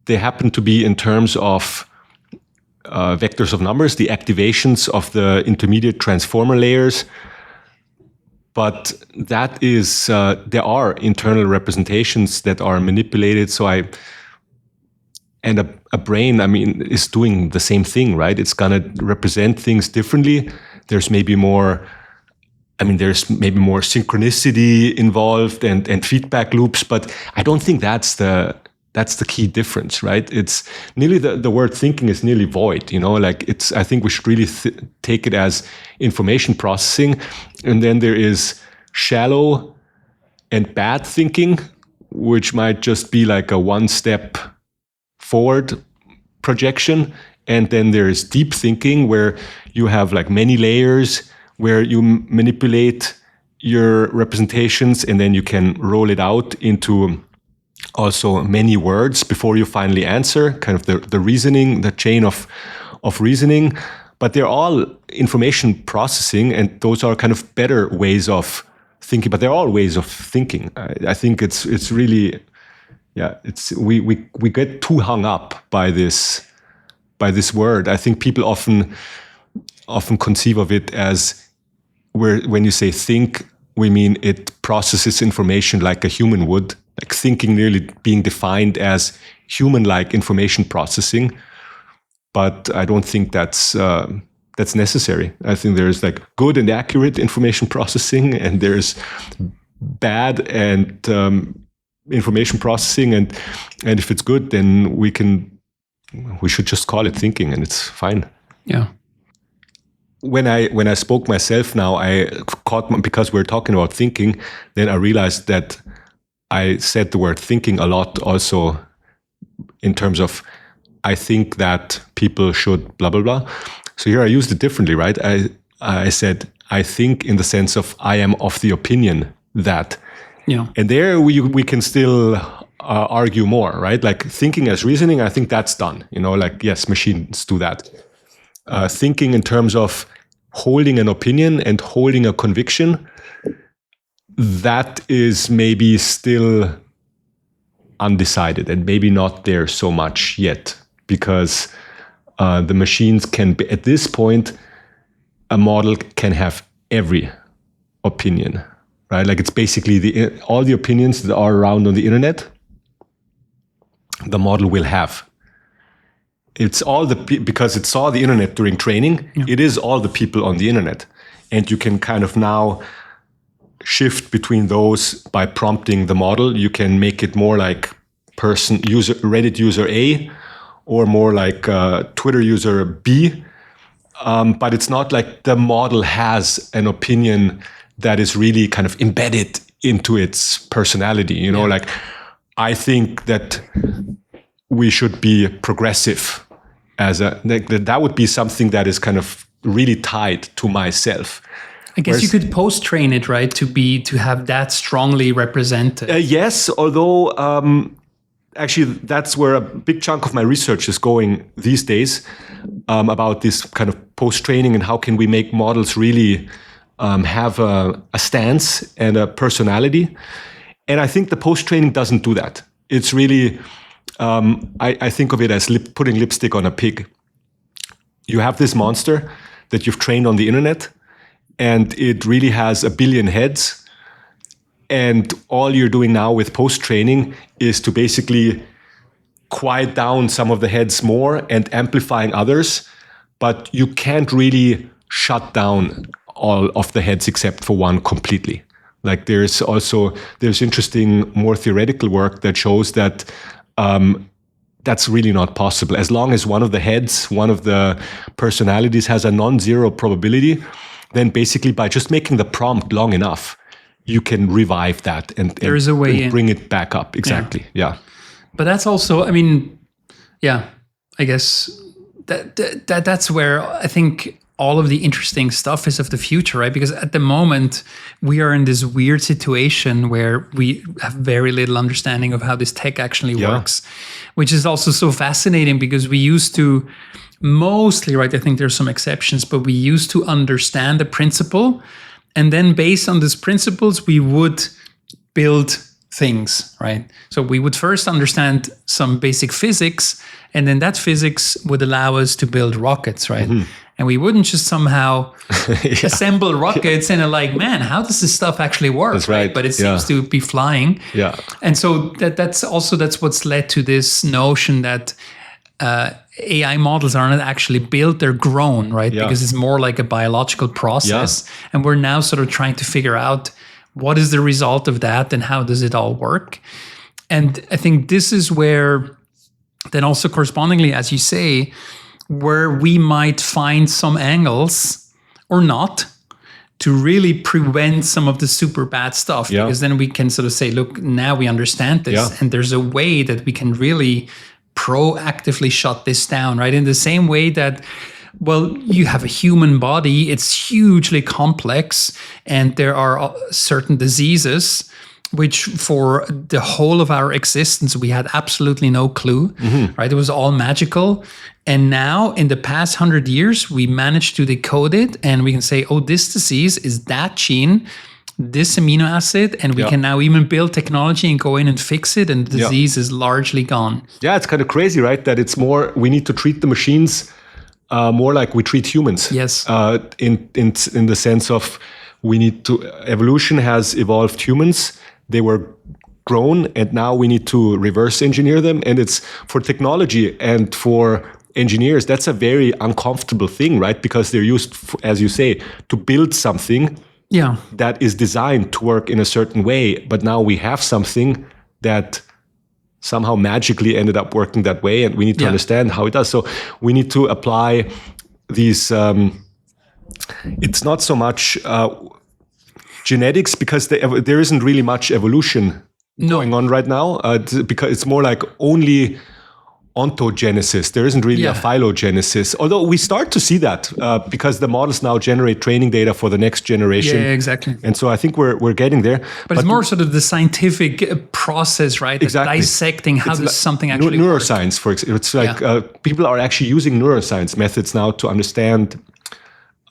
They happen to be in terms of vectors of numbers, the activations of the intermediate transformer layers. But that is, there are internal representations that are manipulated. And a brain, I mean, is doing the same thing, right? It's going to represent things differently. There's maybe more synchronicity involved and feedback loops, but I don't think that's the key difference, right? It's nearly the word thinking is nearly void, I think we should really take it as information processing. And then there is shallow and bad thinking, which might just be like a one step forward projection. And then there is deep thinking, where you have like many layers, where you manipulate your representations and then you can roll it out into also many words before you finally answer, kind of the reasoning, the chain of reasoning. But they're all information processing, and those are kind of better ways of thinking, but they're all ways of thinking. I think it's really, we get too hung up by this word. I think people often conceive of it as, when you say think, we mean it processes information like a human would, like thinking nearly being defined as human-like information processing. But I don't think that's necessary. I think there's like good and accurate information processing, and there's bad and information processing, and if it's good, then we should just call it thinking, and it's fine. Yeah. When I spoke myself now, I caught, because we're talking about thinking, then I realized that I said the word thinking a lot also in terms of I think that people should blah, blah, blah. So here I used it differently, right? I said, I think in the sense of I am of the opinion that. Yeah. And there we can still argue more, right? Like thinking as reasoning, I think that's done. Like, yes, machines do that. Thinking in terms of holding an opinion and holding a conviction, that is maybe still undecided and maybe not there so much yet, because the machines can be, at this point, a model can have every opinion, right? Like it's basically all the opinions that are around on the internet, the model will have. It's all because it saw the internet during training, it is all the people on the internet. And you can kind of now shift between those by prompting the model. You can make it more like Reddit user A, or more like Twitter user B. But it's not like the model has an opinion that is really kind of embedded into its personality. Like I think that we should be progressive that would be something that is kind of really tied to myself. I guess you could post-train it, right, to have that strongly represented. Yes, although actually that's where a big chunk of my research is going these days, about this kind of post-training and how can we make models really have a stance and a personality. And I think the post-training doesn't do that. It's really, I think of it as putting lipstick on a pig. You have this monster that you've trained on the internet, and it really has 1 billion heads. And all you're doing now with post-training is to basically quiet down some of the heads more and amplifying others. But you can't really shut down all of the heads except for one completely. Like there's interesting, more theoretical work that shows that that's really not possible. As long as one of the heads, one of the personalities has a non-zero probability, then basically by just making the prompt long enough, you can revive that and there is a way bring it back up. Exactly. Yeah. But that's also, I guess that's where I think all of the interesting stuff is of the future, right? Because at the moment, we are in this weird situation where we have very little understanding of how this tech actually works, which is also so fascinating because we used to mostly, right, I think there's some exceptions, but we used to understand the principle. And then based on these principles, we would build things, right? So we would first understand some basic physics, and then that physics would allow us to build rockets, right? Mm-hmm. And we wouldn't just somehow assemble rockets and are like, man, how does this stuff actually work? That's right. But it seems to be flying. Yeah. And so that's what's led to this notion that AI models are not actually built, they're grown, right? Yeah. Because it's more like a biological process. Yeah. And we're now sort of trying to figure out what is the result of that and how does it all work? And I think this is where then also correspondingly, as you say, where we might find some angles or not to really prevent some of the super bad stuff. Yeah. Because then we can sort of say, look, now we understand this and there's a way that we can really proactively shut this down, right? In the same way that, well, you have a human body, it's hugely complex, and there are certain diseases which for the whole of our existence, we had absolutely no clue, right? It was all magical. And now in the past 100 years, we managed to decode it and we can say, oh, this disease is that gene, this amino acid, and we can now even build technology and go in and fix it, and the disease is largely gone. Yeah, it's kind of crazy, right? That it's more, we need to treat the machines more like we treat humans. Yes. In the sense of evolution has evolved humans. They were grown, and now we need to reverse engineer them. And it's for technology and for engineers, that's a very uncomfortable thing, right? Because they're used, as you say, to build something that is designed to work in a certain way. But now we have something that somehow magically ended up working that way, and we need to understand how it does. So we need to apply these, it's not so much genetics, because there isn't really much evolution going on right now, because it's more like only ontogenesis. There isn't really a phylogenesis, although we start to see that because the models now generate training data for the next generation. Yeah, exactly. And so I think we're getting there. But it's more sort of the scientific process, right? Exactly. Dissecting how does something actually neuroscience, for example. It's like people are actually using neuroscience methods now to understand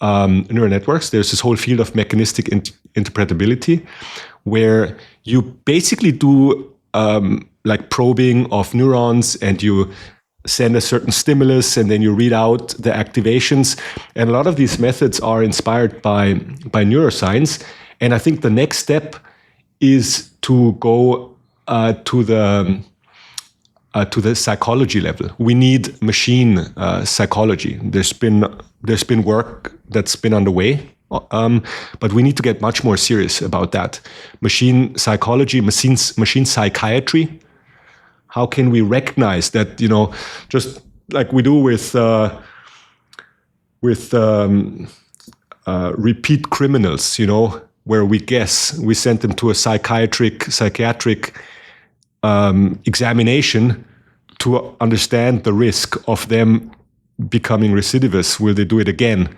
neural networks. There's this whole field of mechanistic interpretability where you basically do like probing of neurons, and you send a certain stimulus and then you read out the activations. And a lot of these methods are inspired by neuroscience. And I think the next step is to go to the psychology level. We need machine psychology. There's been work that's been underway, but we need to get much more serious about that. Machine psychology, machine psychiatry. How can we recognize that, just like we do with repeat criminals, where we guess, we send them to a psychiatric examination to understand the risk of them becoming recidivists. Will they do it again?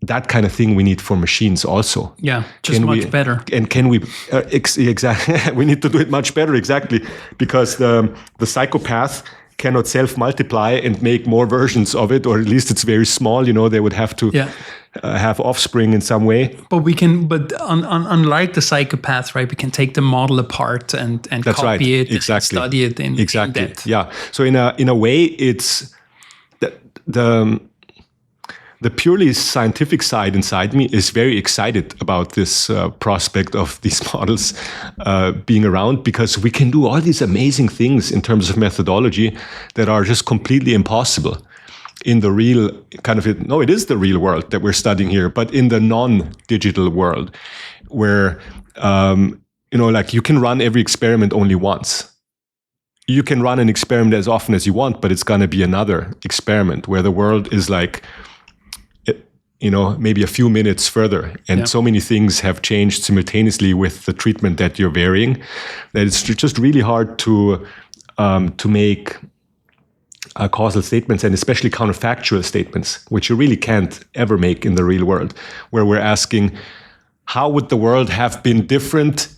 That kind of thing we need for machines also. Yeah, just much better. And can we exactly? We need to do it much better, exactly, because the psychopath cannot self-multiply and make more versions of it, or at least it's very small. They would have to have offspring in some way. But we can. But unlike the psychopath, right? We can take the model apart and That's copy right. it, exactly. and study it in depth. Yeah. So in a way, it's the purely scientific side inside me is very excited about this prospect of these models being around, because we can do all these amazing things in terms of methodology that are just completely impossible in the real it is the real world that we're studying here, but in the non-digital world where, like you can run every experiment only once. You can run an experiment as often as you want, but it's going to be another experiment where the world is like, maybe a few minutes further. And so many things have changed simultaneously with the treatment that you're varying, that it's just really hard to make causal statements, and especially counterfactual statements, which you really can't ever make in the real world, where we're asking, how would the world have been different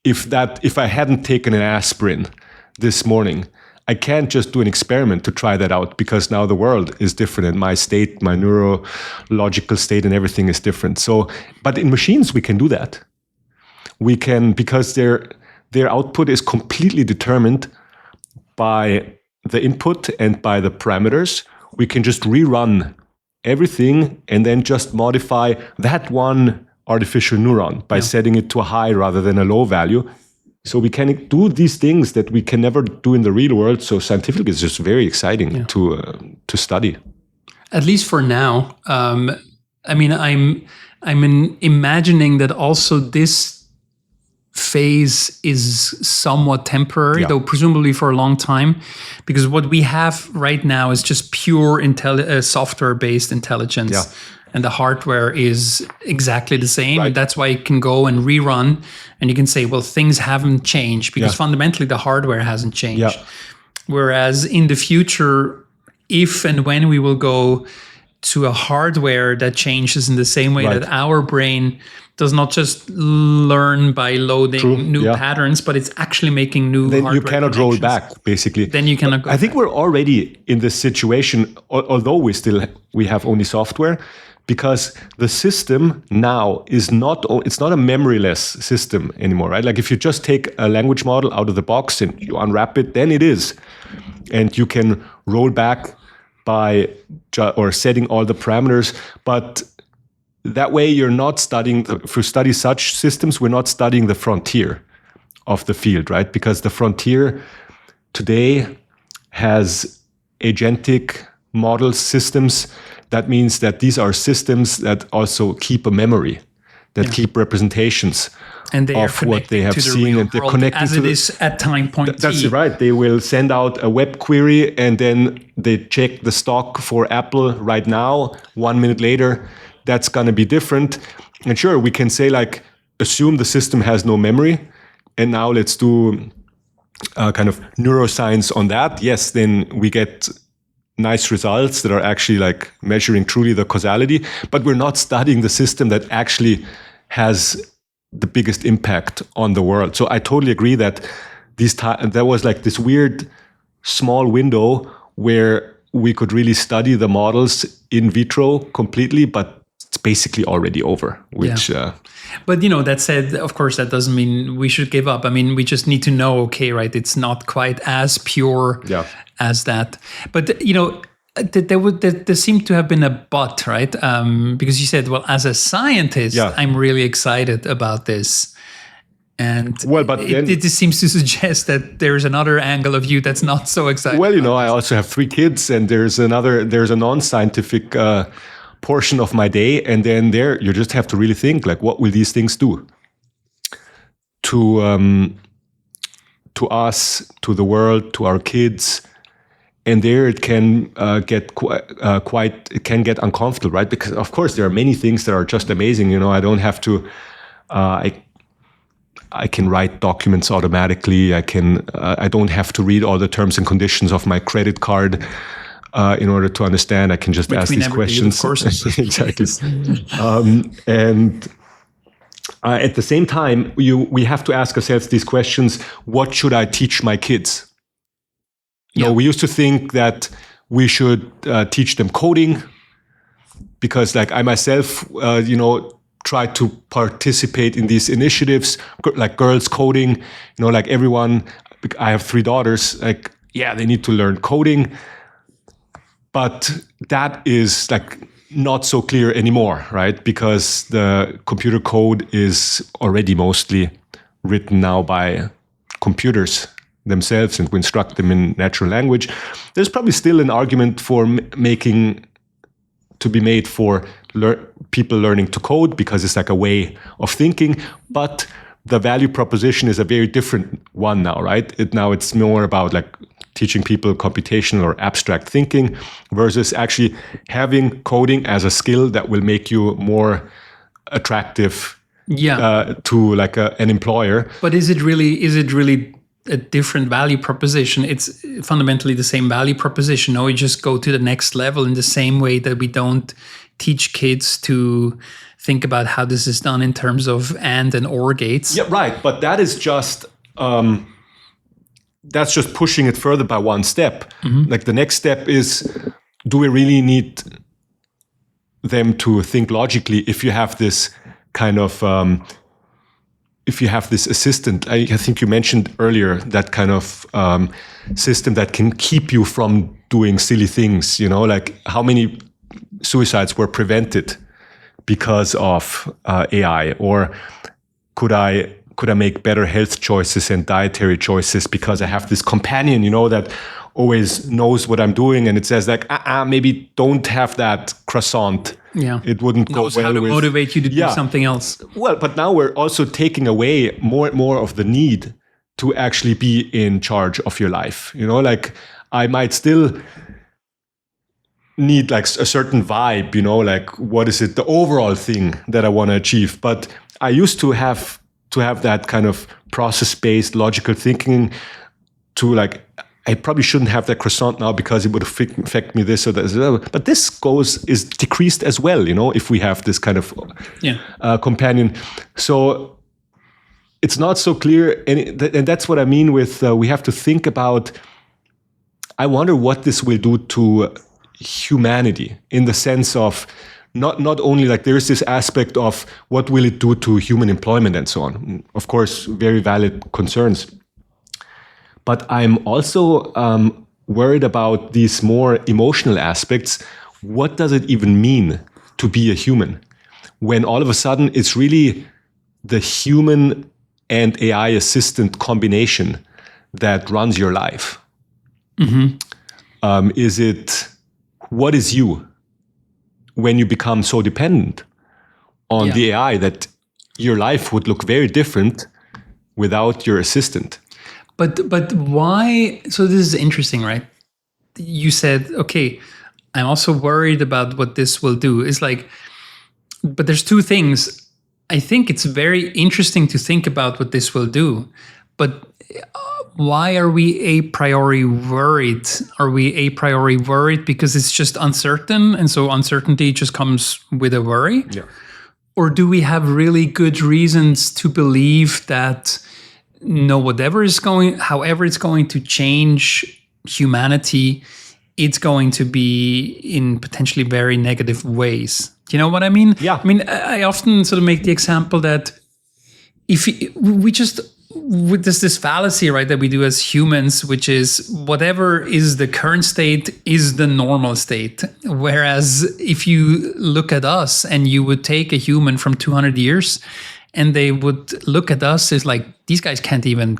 if I hadn't taken an aspirin this morning? I can't just do an experiment to try that out, because now the world is different and my state, my neurological state and everything is different. So, but in machines, we can do that. We can, because their output is completely determined by the input and by the parameters. We can just rerun everything and then just modify that one artificial neuron by setting it to a high rather than a low value. So we can do these things that we can never do in the real world. So scientific is just very exciting to study. At least for now. I'm imagining that also this phase is somewhat temporary, though presumably for a long time, because what we have right now is just pure software-based intelligence. Yeah. And the hardware is exactly the same. Right. And that's why you can go and rerun and you can say, well, things haven't changed because fundamentally the hardware hasn't changed. Yeah. Whereas in the future, if and when we will go to a hardware that changes in the same way that our brain does not just learn by loading new patterns, but it's actually making new hardware. Then you cannot roll back, basically. Then you cannot go I think we're already in this situation, although we have only software, because the system now it's not a memoryless system anymore, right? Like if you just take a language model out of the box and you unwrap it, then it is. And you can roll back by setting all the parameters, but that way you're not studying, if you study such systems, we're not studying the frontier of the field, right? Because the frontier today has agentic model systems. That means that these are systems that also keep a memory, that keep representations and of what they have seen, and they're connected as it is at time point That's right. They will send out a web query and then they check the stock for Apple right now. 1 minute later, that's going to be different. And sure, we can say assume the system has no memory, and now let's do kind of neuroscience on that. Yes, then we get nice results that are actually like measuring truly the causality, but we're not studying the system that actually has the biggest impact on the world. So I totally agree that there was like this weird small window where we could really study the models in vitro completely, but it's basically already over, which... But, that said, of course, that doesn't mean we should give up. I mean, we just need to know, okay, right, it's not quite as pure as that. But, there seemed to have been a but, right? Because you said, well, as a scientist, I'm really excited about this. And it just seems to suggest that there's another angle of you that's not so excited. Well, I also have 3 kids, and there's a non-scientific portion of my day, and then there you just have to really think, like, what will these things do to us, to the world, to our kids? And there it can get it can get uncomfortable, right? Because of course there are many things that are just amazing. I don't have to. I can write documents automatically. I don't have to read all the terms and conditions of my credit card in order to understand. I can just ask these questions. Do, of course. Exactly. And at the same time, we have to ask ourselves these questions: what should I teach my kids? We used to think that we should teach them coding because, like, I myself, try to participate in these initiatives, like girls coding, like everyone. I have 3 daughters, like, they need to learn coding. But that is like not so clear anymore, right? Because the computer code is already mostly written now by computers themselves, and we instruct them in natural language. There's probably still an argument for to be made for people learning to code because it's like a way of thinking, but the value proposition is a very different one now, right? Now it's more about like teaching people computational or abstract thinking versus actually having coding as a skill that will make you more attractive to like an employer. But is it really a different value proposition? It's fundamentally the same value proposition. No, we just go to the next level in the same way that we don't teach kids to think about how this is done in terms of and or gates. Yeah, right. But that is just that's just pushing it further by one step. Mm-hmm. Like the next step is, do we really need them to think logically if you have this kind of if you have this assistant? I think you mentioned earlier that kind of system that can keep you from doing silly things, like how many suicides were prevented because of AI? Or could I make better health choices and dietary choices because I have this companion, that always knows what I'm doing, and it says like, maybe don't have that croissant. Yeah, it wouldn't go well. How to motivate you to do something else. Well, but now we're also taking away more and more of the need to actually be in charge of your life. Like I might still need like a certain vibe, like what is it, the overall thing that I want to achieve. But I used to have that kind of process-based logical thinking to like, I probably shouldn't have that croissant now because it would affect me this or that. But this is decreased as well, if we have this kind of companion. So it's not so clear. And that's what I mean with we have to think about, I wonder what this will do to humanity in the sense of not only like there's this aspect of what will it do to human employment and so on. Of course, very valid concerns. But I'm also worried about these more emotional aspects. What does it even mean to be a human when all of a sudden it's really the human and AI assistant combination that runs your life? Mm-hmm. What is you when you become so dependent on the AI that your life would look very different without your assistant? But why? So this is interesting, right? You said, okay, I'm also worried about what this will do. It's like, but there's 2 things. I think it's very interesting to think about what this will do. But why are we a priori worried? Are we a priori worried because it's just uncertain, and so uncertainty just comes with a worry? Yeah. Or do we have really good reasons to believe that however it's going to change humanity, it's going to be in potentially very negative ways? Do you know what I mean? Yeah. I mean, I often sort of make the example that if we just, with this fallacy, right, that we do as humans, which is whatever is the current state is the normal state. Whereas if you look at us and you would take a human from 200 years and they would look at us as like, these guys can't even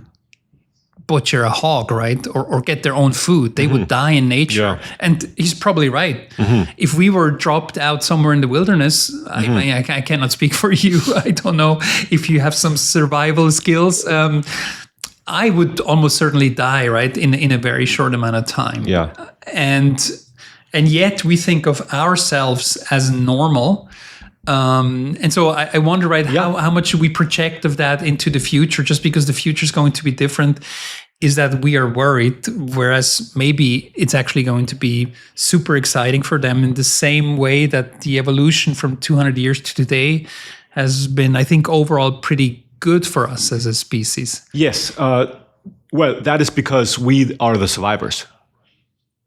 butcher a hog, right? Or get their own food. They would die in nature. Yeah. And he's probably right. If we were dropped out somewhere in the wilderness, I cannot speak for you. I don't know if you have some survival skills. I would almost certainly die, right? In a very short amount of time. Yeah. And yet we think of ourselves as normal. And so I wonder, right, how much should we project of that into the future, just because the future is going to be different, is that we are worried, whereas maybe it's actually going to be super exciting for them in the same way that the evolution from 200 years to today has been, I think, overall pretty good for us as a species. Yes. Well, that is because we are the survivors.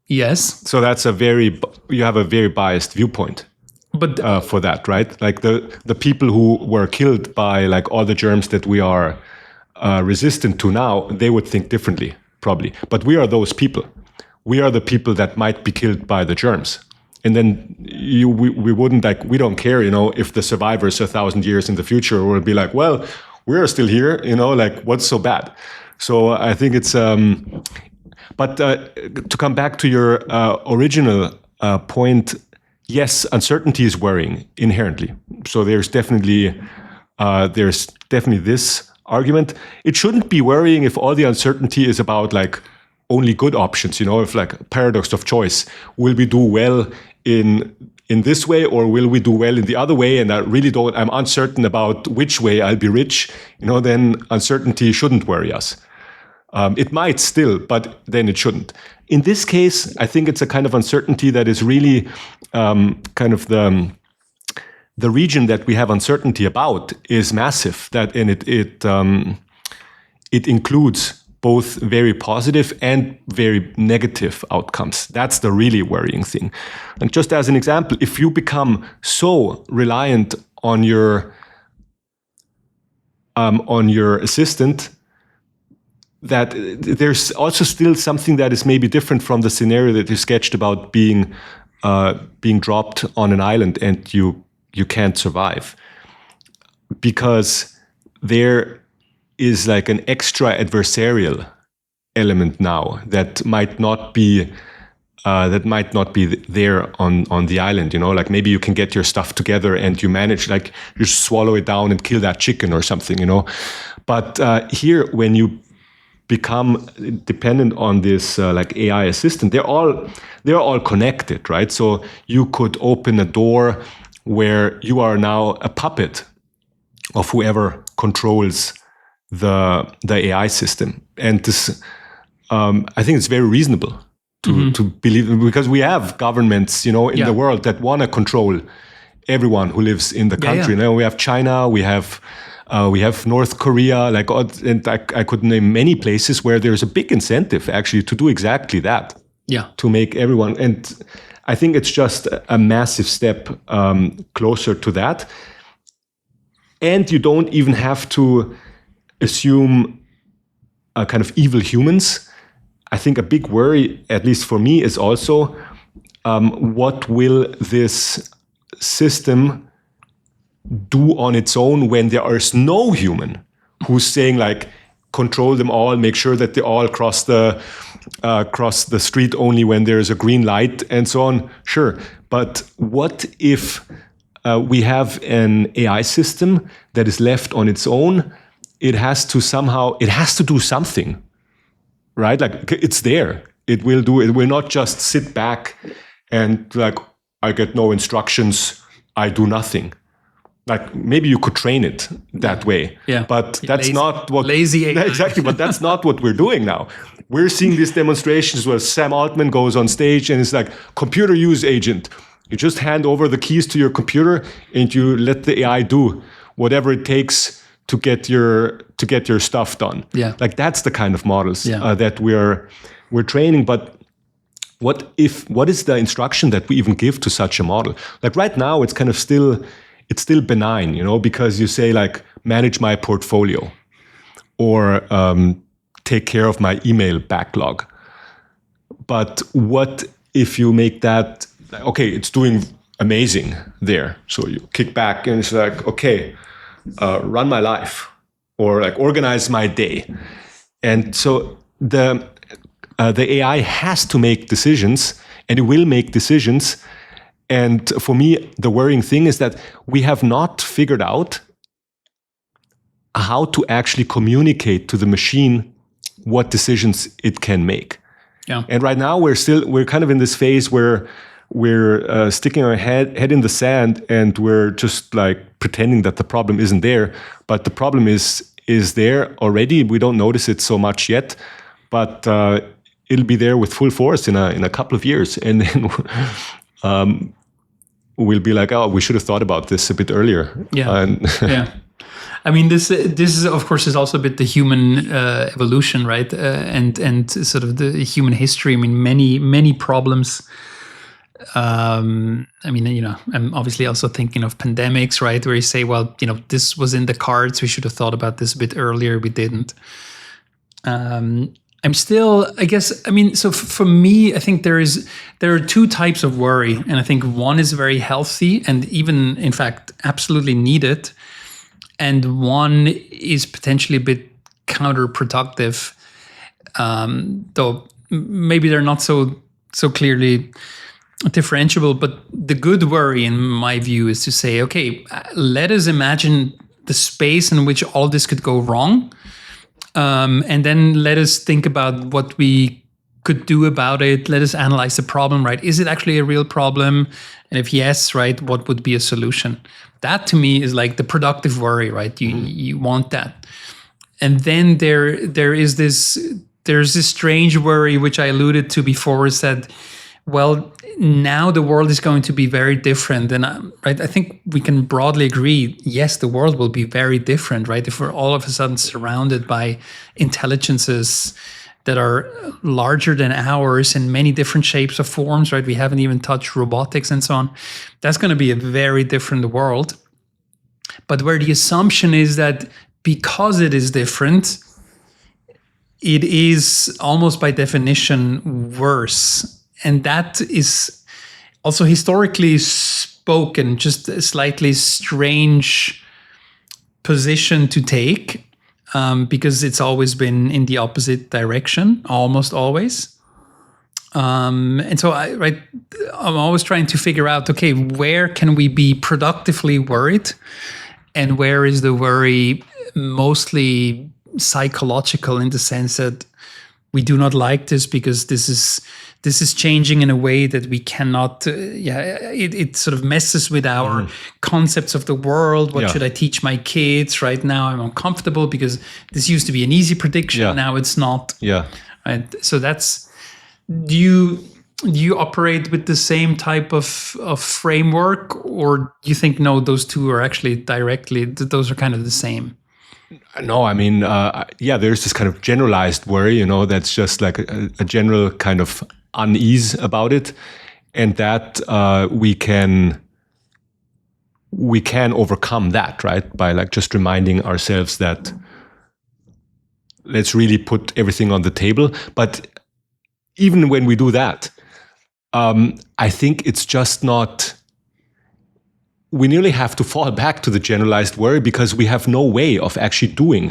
Yes. So that's you have a very biased viewpoint. But for that, right? Like the people who were killed by like all the germs that we are resistant to now, they would think differently, probably. But we are those people. We are the people that might be killed by the germs. And then we wouldn't, like, we don't care, if the survivors 1,000 years in the future will be like, well, we're still here, like, what's so bad? So I think it's, but to come back to your original point, yes, uncertainty is worrying inherently. So there's definitely this argument. It shouldn't be worrying if all the uncertainty is about like only good options. If like paradox of choice, will we do well in this way, or will we do well in the other way? And I'm uncertain about which way I'll be rich. Then uncertainty shouldn't worry us. It might still, but then it shouldn't. In this case, I think it's a kind of uncertainty that is really kind of the region that we have uncertainty about is massive. And it includes both very positive and very negative outcomes. That's the really worrying thing. And just as an example, if you become so reliant on your assistant, that there's also still something that is maybe different from the scenario that you sketched about being dropped on an island and you can't survive, because there is like an extra adversarial element now that might not be there on the island. Like maybe you can get your stuff together and you manage, like you swallow it down and kill that chicken or something. But here, when you become dependent on this like AI assistant, they're all connected, right? So you could open a door where you are now a puppet of whoever controls the AI system, and this I think it's very reasonable to believe, because we have governments in the world that want to control everyone who lives in the country. We have China, we have North Korea, and I could name many places where there's a big incentive actually to do exactly that. Yeah. To make everyone, and I think it's just a massive step closer to that. And you don't even have to assume a kind of evil humans. I think a big worry, at least for me, is also what will this system do on its own when there is no human who's saying like, control them all, make sure that they all cross the street only when there's a green light and so on. Sure, but what if we have an AI system that is left on its own? It has to do something, right? Like, it's there. It will not just sit back and like, I get no instructions, I do nothing. Like maybe you could train it that way, but that's not what lazy AI. Exactly. But that's not what we're doing now. We're seeing these demonstrations where Sam Altman goes on stage and it's like computer use agent. You just hand over the keys to your computer and you let the AI do whatever it takes to get your stuff done. Yeah, like that's the kind of models that we're training. But what is the instruction that we even give to such a model? Like right now, it's kind of still benign, because you say like manage my portfolio or take care of my email backlog. But what if you make that, okay, it's doing amazing there. So you kick back and it's like, okay, run my life or like organize my day. And so the AI has to make decisions, and it will make decisions. And for me, the worrying thing is that we have not figured out how to actually communicate to the machine what decisions it can make. Yeah. And right now we're kind of in this phase where we're sticking our head in the sand and we're just like pretending that the problem isn't there. But the problem is there already. We don't notice it so much yet, but it'll be there with full force in a couple of years. And then we'll be like, oh, we should have thought about this a bit earlier. Yeah. Yeah. I mean, this is of course is also a bit the human evolution, right? And sort of the human history. I mean, many problems. I mean, I'm obviously also thinking of pandemics, right? Where you say, well, this was in the cards. We should have thought about this a bit earlier. We didn't. I'm still, I guess, I mean, so for me, I think there are two types of worry. And I think one is very healthy and even, in fact, absolutely needed. And one is potentially a bit counterproductive, though maybe they're not so clearly differentiable. But the good worry, in my view, is to say, okay, let us imagine the space in which all this could go wrong. And then let us think about what we could do about it. Let us analyze the problem, right? Is it actually a real problem? And if yes, right, what would be a solution? That to me is like the productive worry, right? You want that. And then there's this strange worry, which I alluded to before, is that, well, now the world is going to be very different. And right, I think we can broadly agree, yes, the world will be very different, right? If we're all of a sudden surrounded by intelligences that are larger than ours in many different shapes or forms, right? We haven't even touched robotics and so on. That's going to be a very different world. But where the assumption is that because it is different, it is almost by definition worse. And that is also historically spoken just a slightly strange position to take, because it's always been in the opposite direction, almost always. And so I'm always trying to figure out, okay, where can we be productively worried? And where is the worry mostly psychological, in the sense that we do not like this because this is changing in a way that we cannot, it sort of messes with our concepts of the world. What should I teach my kids? Right now I'm uncomfortable because this used to be an easy prediction. Yeah. Now it's not. Yeah. Right. So do you operate with the same type of framework, or do you think, no, those two are actually those are kind of the same? No, I mean, there's this kind of generalized worry, that's just like a general kind of unease about it, and that we can overcome that, right, by like just reminding ourselves that let's really put everything on the table. But even when we do that, I think it's just not. We nearly have to fall back to the generalized worry because we have no way of actually doing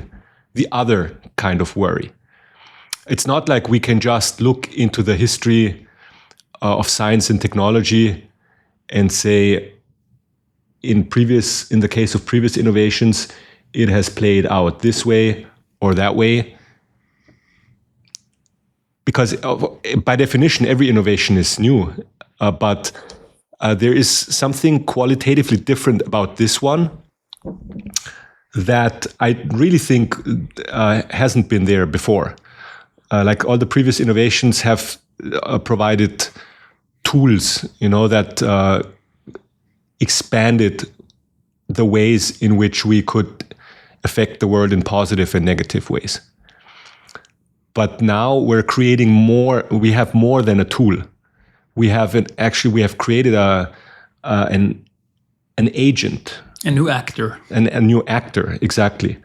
the other kind of worry. It's not like we can just look into the history of science and technology and say, in the case of previous innovations, it has played out this way or that way. Because by definition, every innovation is new, but there is something qualitatively different about this one that I really think hasn't been there before. Like all the previous innovations have provided tools, that expanded the ways in which we could affect the world in positive and negative ways. But now we're creating more. We have more than a tool. We have created an agent, a new actor, a new actor, exactly.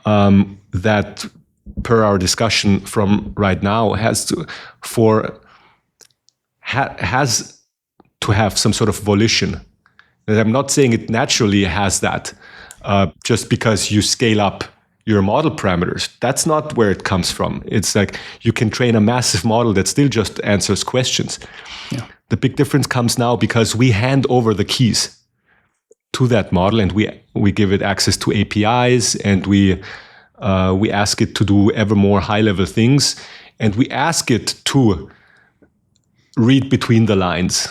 That, per our discussion from right now, has to have some sort of volition. And I'm not saying it naturally has that, just because you scale up your model parameters. That's not where it comes from. It's like you can train a massive model that still just answers questions. Yeah. The big difference comes now because we hand over the keys to that model, and we give it access to APIs, and we ask it to do ever more high-level things, and we ask it to read between the lines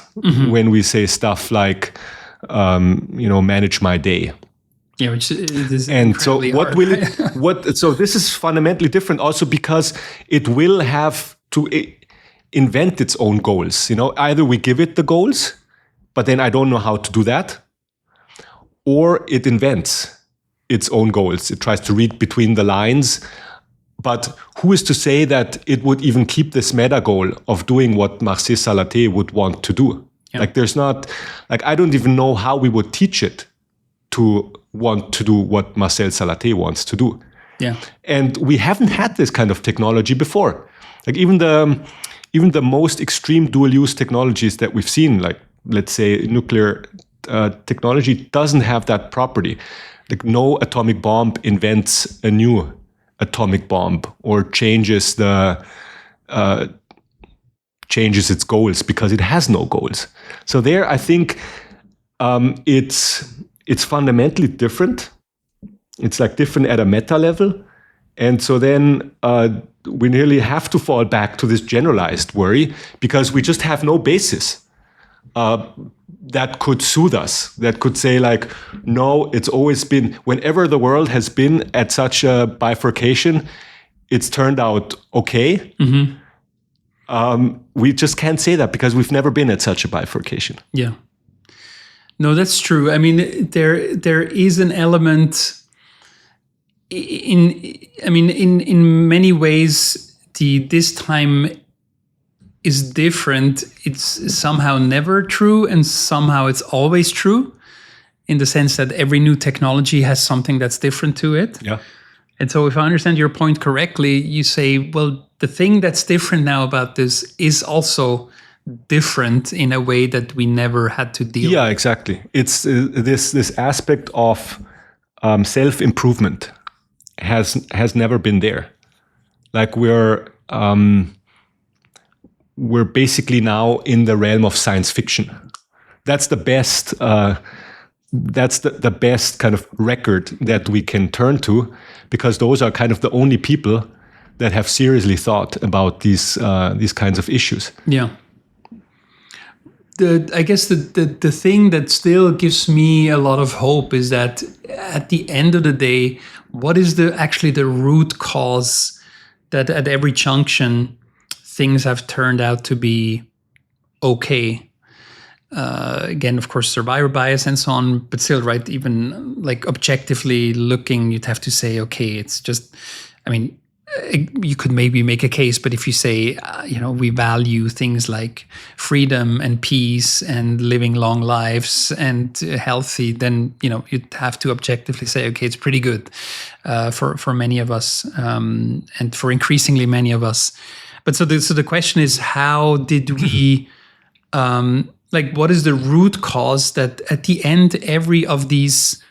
when we say stuff like, manage my day. Yeah, which is and so what hard. will it? So this is fundamentally different, also because it will have to invent its own goals. Either we give it the goals, but then I don't know how to do that, or it invents its own goals. It tries to read between the lines. But who is to say that it would even keep this meta goal of doing what Marcel Salathé would want to do? Yeah. Like there's not, like I don't even know how we would teach it to want to do what Marcel Salathé wants to do. Yeah. And we haven't had this kind of technology before. Like even the most extreme dual use technologies that we've seen, like let's say nuclear technology, doesn't have that property. Like no atomic bomb invents a new atomic bomb or changes its goals because it has no goals. So there, I think it's fundamentally different. It's like different at a meta level, and so then we nearly have to fall back to this generalized worry because we just have no basis that could soothe us, that could say like, no, it's always been, whenever the world has been at such a bifurcation, it's turned out okay. We just can't say that because we've never been at such a bifurcation. Yeah. No, that's true. I mean, there is an element in many ways, this time is different. It's somehow never true, and somehow it's always true, in the sense that every new technology has something that's different to it. Yeah. And so if I understand your point correctly, you say, well, the thing that's different now about this is also different in a way that we never had to deal with. Yeah, exactly. It's this aspect of self-improvement has never been there. Like we're basically now in the realm of science fiction. That's the best. That's the best kind of record that we can turn to, because those are kind of the only people that have seriously thought about these kinds of issues. Yeah. I guess the thing that still gives me a lot of hope is that at the end of the day, what is actually the root cause that at every junction things have turned out to be okay? Again, of course, survivor bias and so on, but still, right, even like objectively looking, you'd have to say, okay, it's just, I mean, you could maybe make a case, but if you say, we value things like freedom and peace and living long lives and healthy, then, you'd have to objectively say, okay, it's pretty good for many of us and for increasingly many of us. But so the question is, how did we, what is the root cause that at the end, every of these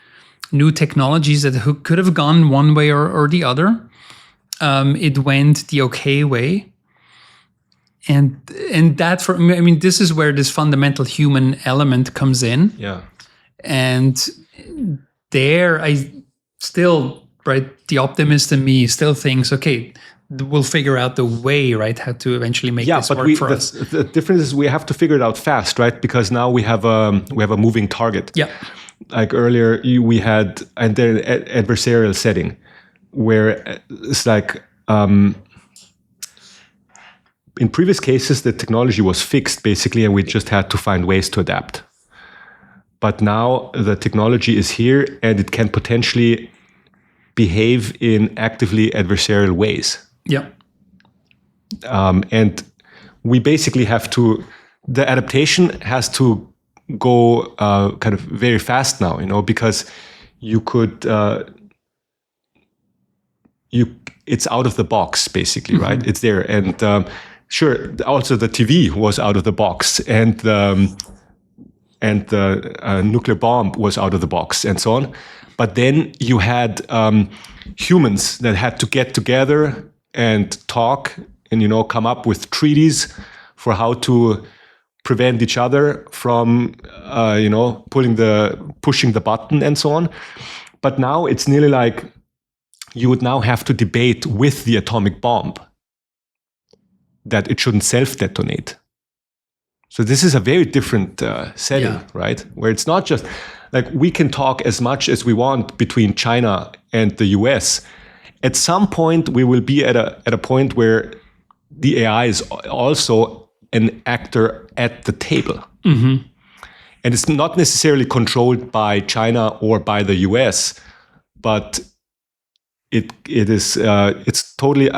new technologies that could have gone one way or the other, it went the okay way, and that for me, I mean, this is where this fundamental human element comes in. Yeah, and there I still, right, the optimist in me still thinks, okay, we'll figure out the way, right, how to eventually make this work for us. The difference is we have to figure it out fast, right? Because now we have a moving target. Yeah. like earlier we had an adversarial setting where it's like in previous cases the technology was fixed basically, and we just had to find ways to adapt. But now the technology is here and it can potentially behave in actively adversarial ways. Yeah. And we basically have to, the adaptation has to go kind of very fast now, because you could, it's out of the box basically, mm-hmm. right? It's there. And sure, also the TV was out of the box, and the nuclear bomb was out of the box, and so on. But then you had humans that had to get together and talk and, come up with treaties for how to prevent each other from, pushing the button and so on. But now it's nearly like you would now have to debate with the atomic bomb that it shouldn't self-detonate. So this is a very different setting, right? Where it's not just like we can talk as much as we want between China and the US. At some point, we will be at a point where the AI is also an actor at the table. Mm-hmm. And it's not necessarily controlled by China or by the US, but it's totally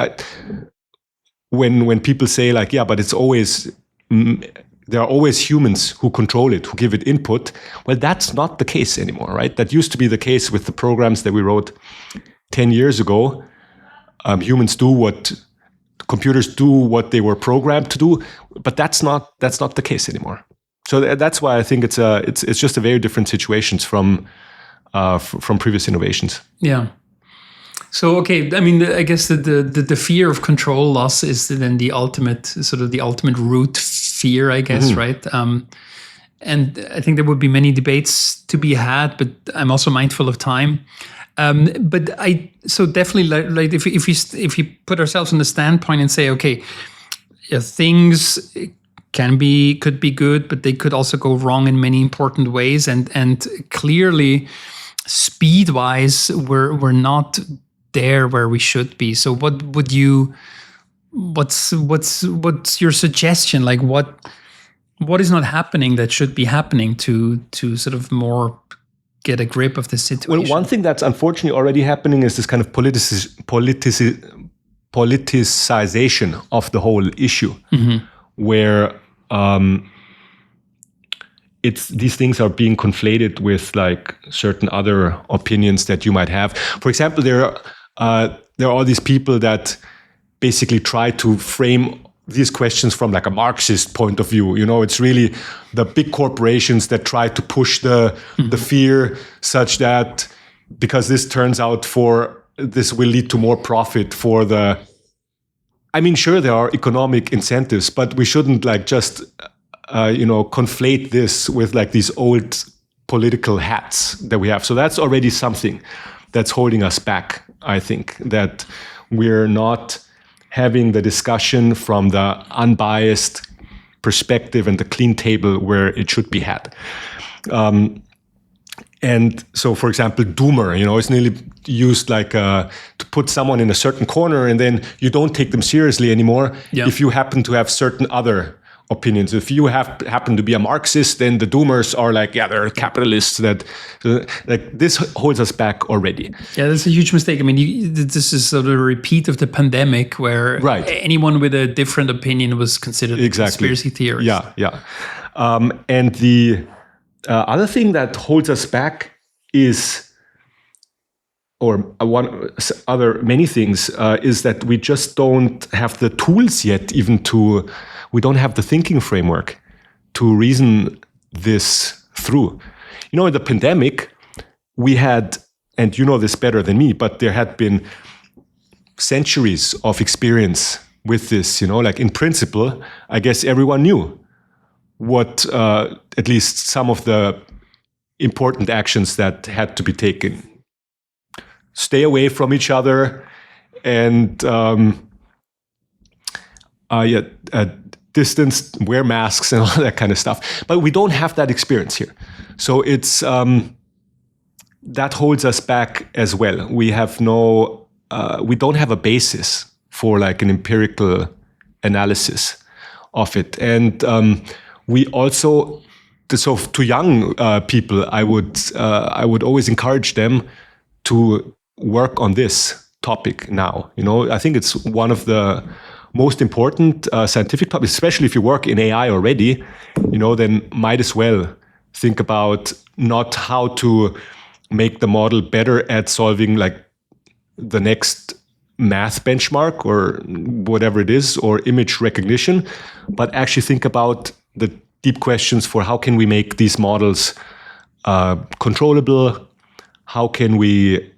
when people say like, yeah, but it's always there are always humans who control it, who give it input. Well, that's not the case anymore, right? That used to be the case with the programs that we wrote 10 years ago. Computers do what they were programmed to do, but that's not the case anymore. So that's why I think it's just a very different situations from previous innovations. Yeah. So, okay, I mean, I guess the fear of control loss is then the ultimate root fear, I guess, mm-hmm. right? And I think there would be many debates to be had, but I'm also mindful of time. But so definitely, like if we put ourselves on the standpoint and say, okay, things could be good, but they could also go wrong in many important ways, and clearly, speed-wise, we're not there where we should be. So what's your suggestion? Like what is not happening that should be happening to sort of more get a grip of the situation? Well, one thing that's unfortunately already happening is this kind of politicization of the whole issue, mm-hmm. where these things are being conflated with like certain other opinions that you might have. For example, there are all these people that basically try to frame these questions from like a Marxist point of view. It's really the big corporations that try to push the fear such that because this will lead to more profit for the. I mean, sure, there are economic incentives, but we shouldn't like just conflate this with like these old political hats that we have. So that's already something that's holding us back. I think that we're not having the discussion from the unbiased perspective and the clean table where it should be had. And so, for example, doomer, it's nearly used like to put someone in a certain corner, and then you don't take them seriously anymore if you happen to have certain other opinions. If you happen to be a Marxist, then the doomers are like, they're capitalists. That like this holds us back already. Yeah, that's a huge mistake. I mean, this is sort of a repeat of the pandemic, where anyone with a different opinion was considered a conspiracy theorist. Yeah. And the other thing that holds us back is, many things, is that we just don't have the tools yet, we don't have the thinking framework to reason this through. In the pandemic, we had, and you know this better than me, but there had been centuries of experience with this, like in principle, I guess everyone knew what, at least some of the important actions that had to be taken. Stay away from each other and distance, wear masks and all that kind of stuff. But we don't have that experience here. So it's that holds us back as well. We have we don't have a basis for like an empirical analysis of it. And we also, so to young people, I would always encourage them to work on this topic now. I think it's one of the most important scientific topics, especially if you work in AI already, then might as well think about not how to make the model better at solving like the next math benchmark or whatever it is, or image recognition, but actually think about the deep questions for how can we make these models controllable? How can we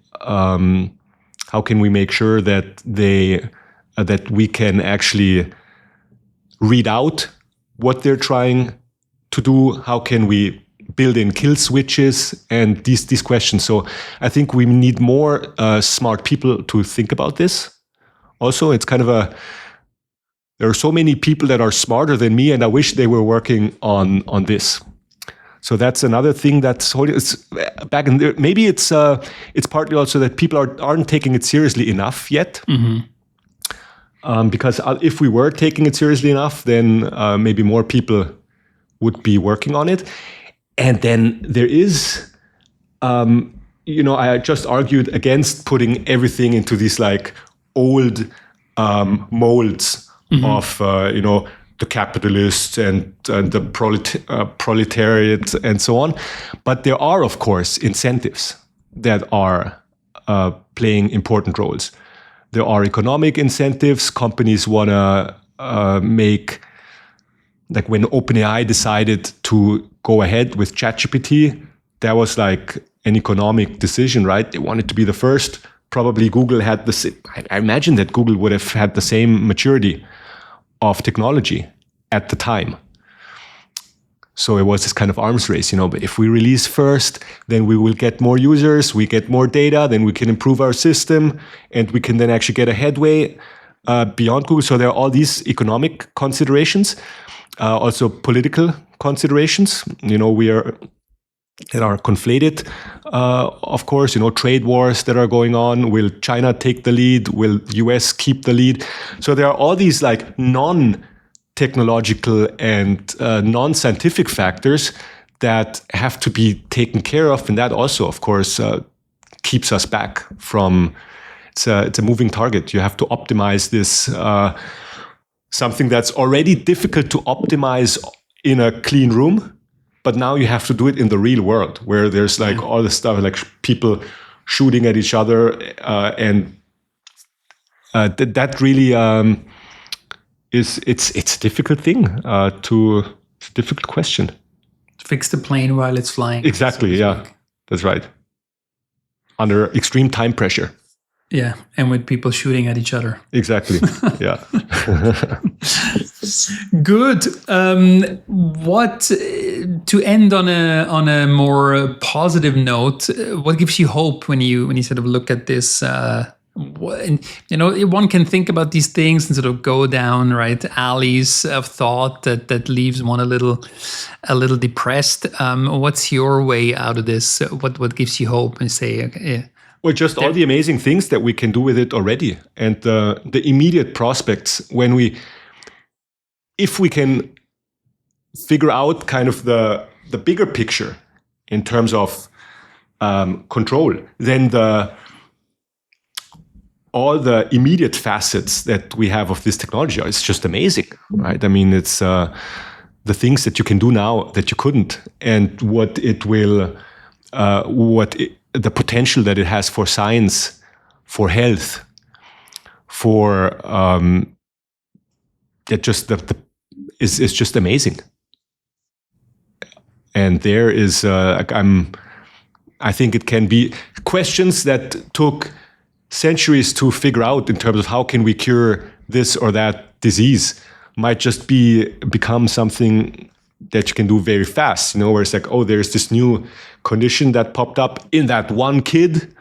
make sure that that we can actually read out what they're trying to do? How can we build in kill switches and these questions? So I think we need more smart people to think about this. Also, it's kind of there are so many people that are smarter than me, and I wish they were working on this. So that's another thing that's holding. It's back in there. Maybe it's partly also that people aren't taking it seriously enough yet. Mm-hmm. Because if we were taking it seriously enough, then maybe more people would be working on it. And then there is, I just argued against putting everything into these like old molds mm-hmm. of, the capitalists and the proletariat and so on. But there are, of course, incentives that are playing important roles. There are economic incentives. Companies want to make, like when OpenAI decided to go ahead with ChatGPT, that was like an economic decision, right? They wanted to be the first. Probably Google had I imagine that Google would have had the same maturity of technology at the time. So it was this kind of arms race, but if we release first, then we will get more users, we get more data, then we can improve our system, and we can then actually get a headway beyond Google. So there are all these economic considerations, also political considerations, that are conflated. Of course, trade wars that are going on. Will China take the lead? Will US keep the lead? So there are all these like non-technological and non-scientific factors that have to be taken care of. And that also, of course, keeps us back from, it's a moving target. You have to optimize this, something that's already difficult to optimize in a clean room. But now you have to do it in the real world where there's like all the stuff, like people shooting at each other. And that really it's a difficult thing it's a difficult question. Fix the plane while it's flying. Exactly, yeah. That's right. Under extreme time pressure. Yeah, and with people shooting at each other. Exactly, yeah. Good. What to end on a more positive note? What gives you hope when you sort of look at this? One can think about these things and sort of go down alleys of thought that leaves one a little depressed. What's your way out of this? What gives you hope and say? Okay, well, just all the amazing things that we can do with it already, and the immediate prospects if we can figure out kind of the bigger picture in terms of control, then all the immediate facets that we have of this technology, it's just amazing, right? I mean, it's the things that you can do now that you couldn't, and what it will, the potential that it has for science, for health, for that just is just amazing. And there is I think it can be questions that took centuries to figure out in terms of how can we cure this or that disease might just become something that you can do very fast, where it's like, oh, there's this new condition that popped up in that one kid.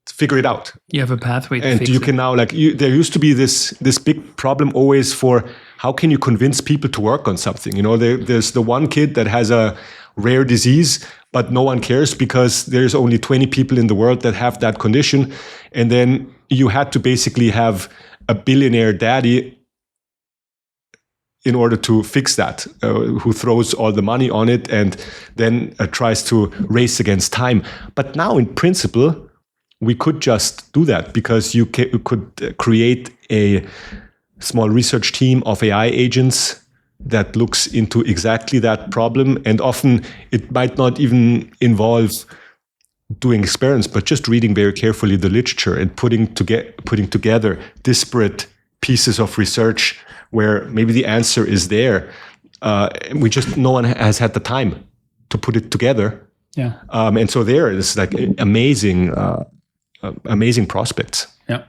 Figure it out. You have a pathway to and fix you it. can now there used to be this big problem always for how can you convince people to work on something. There's the one kid that has a rare disease, but no one cares because there's only 20 people in the world that have that condition. And then you had to basically have a billionaire daddy in order to fix that, who throws all the money on it and then tries to race against time. But now, in principle, we could just do that because you could create a small research team of AI agents that looks into exactly that problem. And often it might not even involve doing experiments, but just reading very carefully the literature and putting together disparate pieces of research where maybe the answer is there. No one has had the time to put it together. Yeah. And so there is like amazing prospects. Yeah.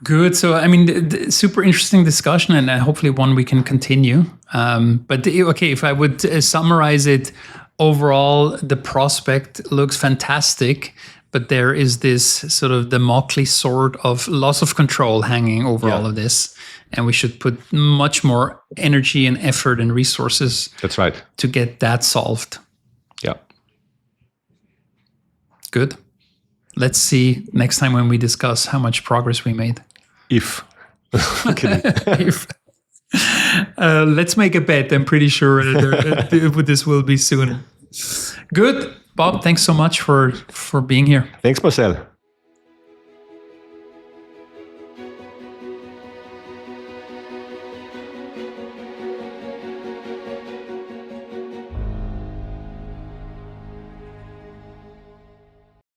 Good. So, I mean, super interesting discussion, and hopefully one we can continue. But okay, if I would summarize it, overall, the prospect looks fantastic, but there is this sort of Damocles sword of loss of control hanging over all of this. And we should put much more energy and effort and resources. That's right. To get that solved. Yeah. Good. Let's see next time when we discuss how much progress we made. If. Let's make a bet. I'm pretty sure this will be soon. Good. Bob, thanks so much for being here. Thanks, Marcel.